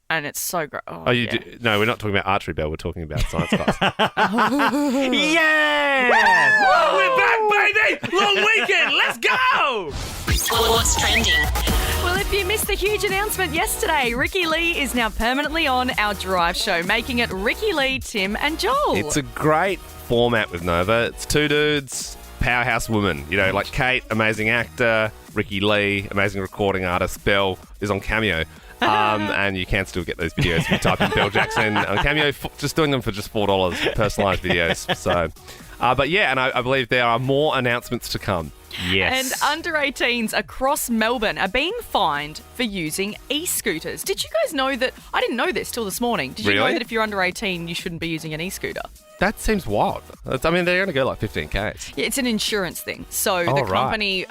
and it's so great. Oh, you do? No, we're not talking about archery, Belle. We're talking about science class. Yeah! Whoa, we're back, baby! Long weekend, let's go! What's trending? Well, if you missed the huge announcement yesterday, Ricky Lee is now permanently on our Drive show, making it Ricky Lee, Tim and Joel. It's a great format with Nova. It's two dudes, powerhouse women. You know, like Kate, amazing actor. Ricky Lee, amazing recording artist. Belle is on Cameo. And you can still get those videos if you type in Belle Jackson on Cameo. Just doing them for just $4, personalised videos. So, but yeah, and I believe there are more announcements to come. Yes. And under 18s across Melbourne are being fined for using e-scooters. Did you guys know that? I didn't know this till this morning. Did you know Really? that if you're under 18, you shouldn't be using an e-scooter? That seems wild. I mean, they're going to go like 15Ks. Yeah, it's an insurance thing. So the Oh, right. company,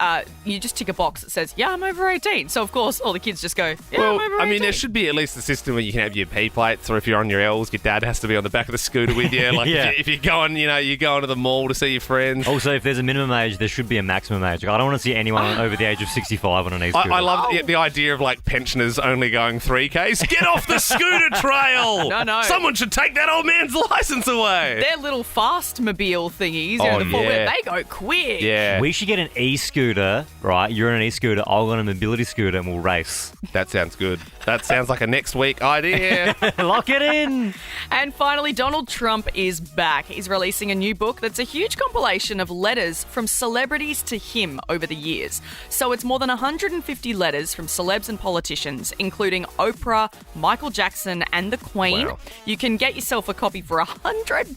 you just tick a box that says, yeah, I'm over 18. So, of course, all the kids just go, yeah, Well, I'm over 18. I mean, there should be at least a system where you can have your P plates, or if you're on your L's, your dad has to be on the back of the scooter with you. Like Yeah. if you're going, you go into the mall to see your friends. Also, if there's a minimum age, there should be a maximum age. Like, I don't want to see anyone over the age of 65 on an e-scooter. I love the idea of like pensioners only going 3Ks. Get off the scooter trail! No. Someone should take that old man's license away. They're little fast-mobile thingies. Oh, the four-wheel, yeah. they go quick. Yeah. We should get an e-scooter, right? You're on an e-scooter, I'll go on a mobility scooter, and we'll race. That sounds good. That sounds like a next week idea. Lock it in. And finally, Donald Trump is back. He's releasing a new book that's a huge compilation of letters from celebrities to him over the years. So it's more than 150 letters from celebs and politicians, including Oprah, Michael Jackson, and the Queen. Wow. You can get yourself a copy for $100,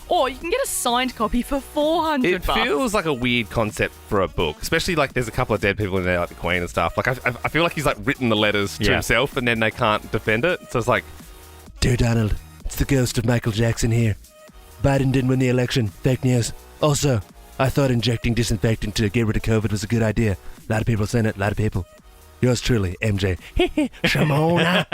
or you can get a signed copy for $400. It feels like a weird concept for a book, especially like there's a couple of dead people in there, like the Queen and stuff. Like I feel like he's like written the letters to himself, and then they can't defend it. So it's like, Dear Donald, it's the ghost of Michael Jackson here. Biden didn't win the election. Fake news. Also, I thought injecting disinfectant to get rid of COVID was a good idea. A lot of people saying it. A lot of people. Yours truly, MJ. Shimona.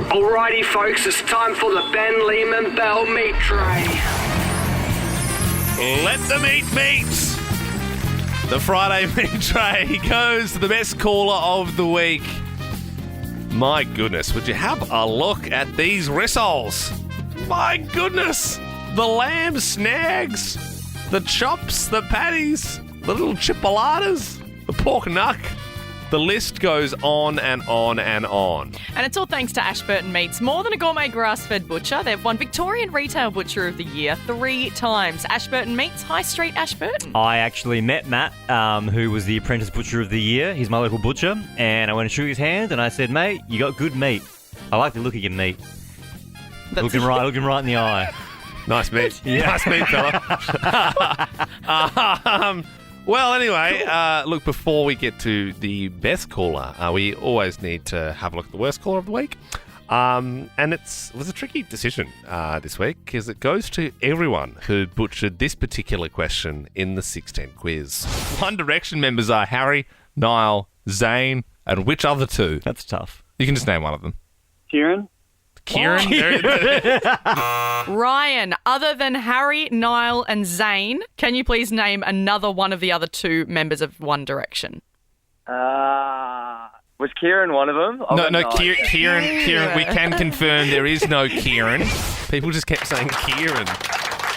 Alrighty, folks, it's time for the Ben Lehman Bell meat tray. let the meat meet. The Friday meat tray goes to the best caller of the week. My goodness, would you have a look at these rissoles? My goodness, the lamb snags, the chops, the patties, the little chipolatas, the pork knuck. The list goes on and on and on. And it's all thanks to Ashburton Meats. More than a gourmet grass-fed butcher, they've won Victorian Retail Butcher of the Year 3 times. Ashburton Meats, High Street, Ashburton. I actually met Matt, who was the Apprentice Butcher of the Year. He's my local butcher. And I went and shook his hand and I said, mate, you got good meat. I like the look of your meat. Looking right in the eye. Nice meat. Yeah. Nice meat, fella. Well, anyway, look, before we get to the best caller, we always need to have a look at the worst caller of the week. And it was a tricky decision this week because it goes to everyone who butchered this particular question in the 16 quiz. One Direction members are Harry, Niall, Zayn, and which other two? That's tough. You can just name one of them. Kieran? Kieran? Ryan, other than Harry, Niall, and Zayn, can you please name another one of the other two members of One Direction? Was Kieran one of them? No, Kieran, we can confirm there is no Kieran. People just kept saying Kieran.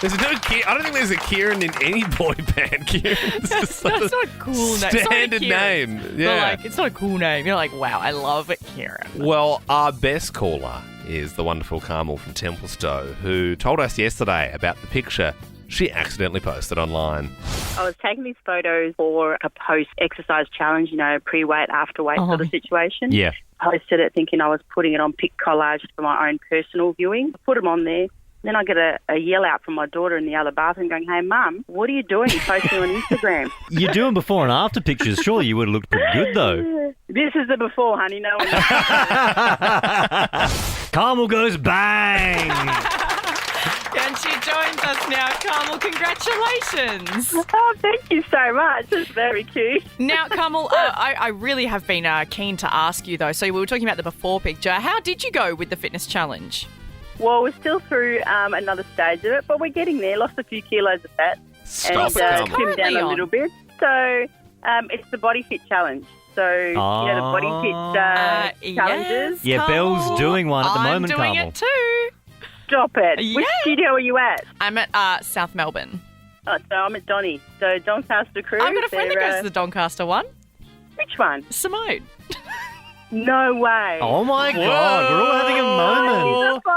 There's no Kieran. I don't think there's a Kieran in any boy band. Kieran's just That's not a cool name. standard name. Yeah. But it's not a cool name. You're like, wow, I love it, Kieran. Well, our best caller is the wonderful Carmel from Templestowe, who told us yesterday about the picture she accidentally posted online. I was taking these photos for a post-exercise challenge, pre-weight, after-weight sort of situation. Yeah. Posted it thinking I was putting it on pic collage for my own personal viewing. I put them on there. Then I get a yell out from my daughter in the other bathroom going, "Hey, Mum, what are you doing posting on Instagram?" You're doing before and after pictures. Surely you would have looked pretty good, though. This is the before, honey. No one Carmel goes bang! And she joins us now. Carmel, congratulations. Oh, thank you so much. That's very cute. Now, Carmel, I really have been keen to ask you, though. So we were talking about the before picture. How did you go with the fitness challenge? Well, we're still through another stage of it, but we're getting there. Lost a few kilos of fat and trimmed down a little bit. So it's the Body Fit Challenge. So, the Body Fit challenges. Yeah, Belle's doing one at the moment, Carmel. I'm doing it too. Stop it. Yeah. Which studio are you at? I'm at South Melbourne. Oh, so I'm at Donny. So Doncaster Crew. I've got a friend that goes to the Doncaster one. Which one? Simone. No way. Oh, my God. We're all having a moment. It's a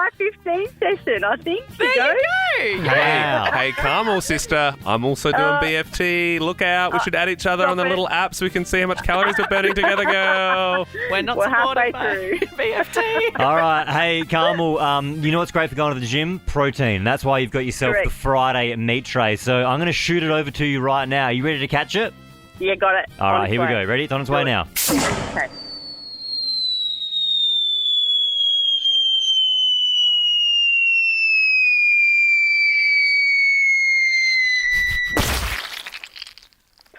5:15 session, I think. There you go. Wow. Hey, Carmel, sister. I'm also doing BFT. Look out. We should add each other on the little app so we can see how much calories we're burning together, girl. We're not halfway supported by through. BFT. All right. Hey, Carmel, you know what's great for going to the gym? Protein. That's why you've got yourself the Friday meat tray. So I'm going to shoot it over to you right now. Are you ready to catch it? Yeah, got it. All right, here we go. Ready? It's on its way now. Okay.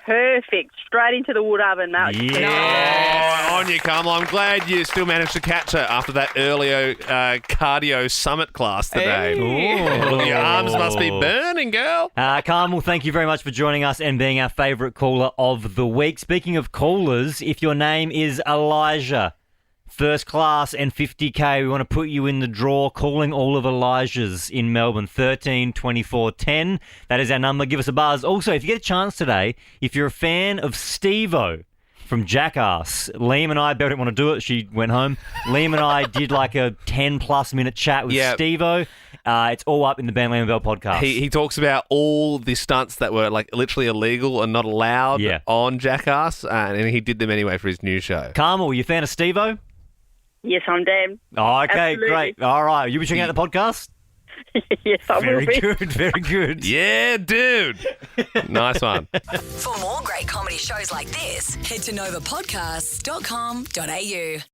Perfect. Straight into the wood oven, mate. Yeah. On you, Carmel. I'm glad you still managed to catch it after that earlier cardio summit class today. Hey. Your arms must be burning, girl. Carmel, thank you very much for joining us and being our favourite caller of the week. Speaking of callers, if your name is Elijah, first class and 50K, we want to put you in the draw, calling all of Elijah's in Melbourne, 13 24 10. That is our number. Give us a buzz. Also, if you get a chance today, if you're a fan of Steve-O from Jackass, Liam and I, Belle didn't want to do it. She went home. Liam and I did like a 10-plus minute chat with Steve-O. It's all up in the Ben, Liam and Belle podcast. He talks about all the stunts that were like literally illegal and not allowed on Jackass, and he did them anyway for his new show. Carmel, are you a fan of Steve-O? Yes, I'm Dan. Oh, okay, Absolutely. great. All right. You be checking out the podcast? Yes, I will be. Very good, very good. Yeah, dude. Nice one. For more great comedy shows like this, head to novapodcasts.com.au.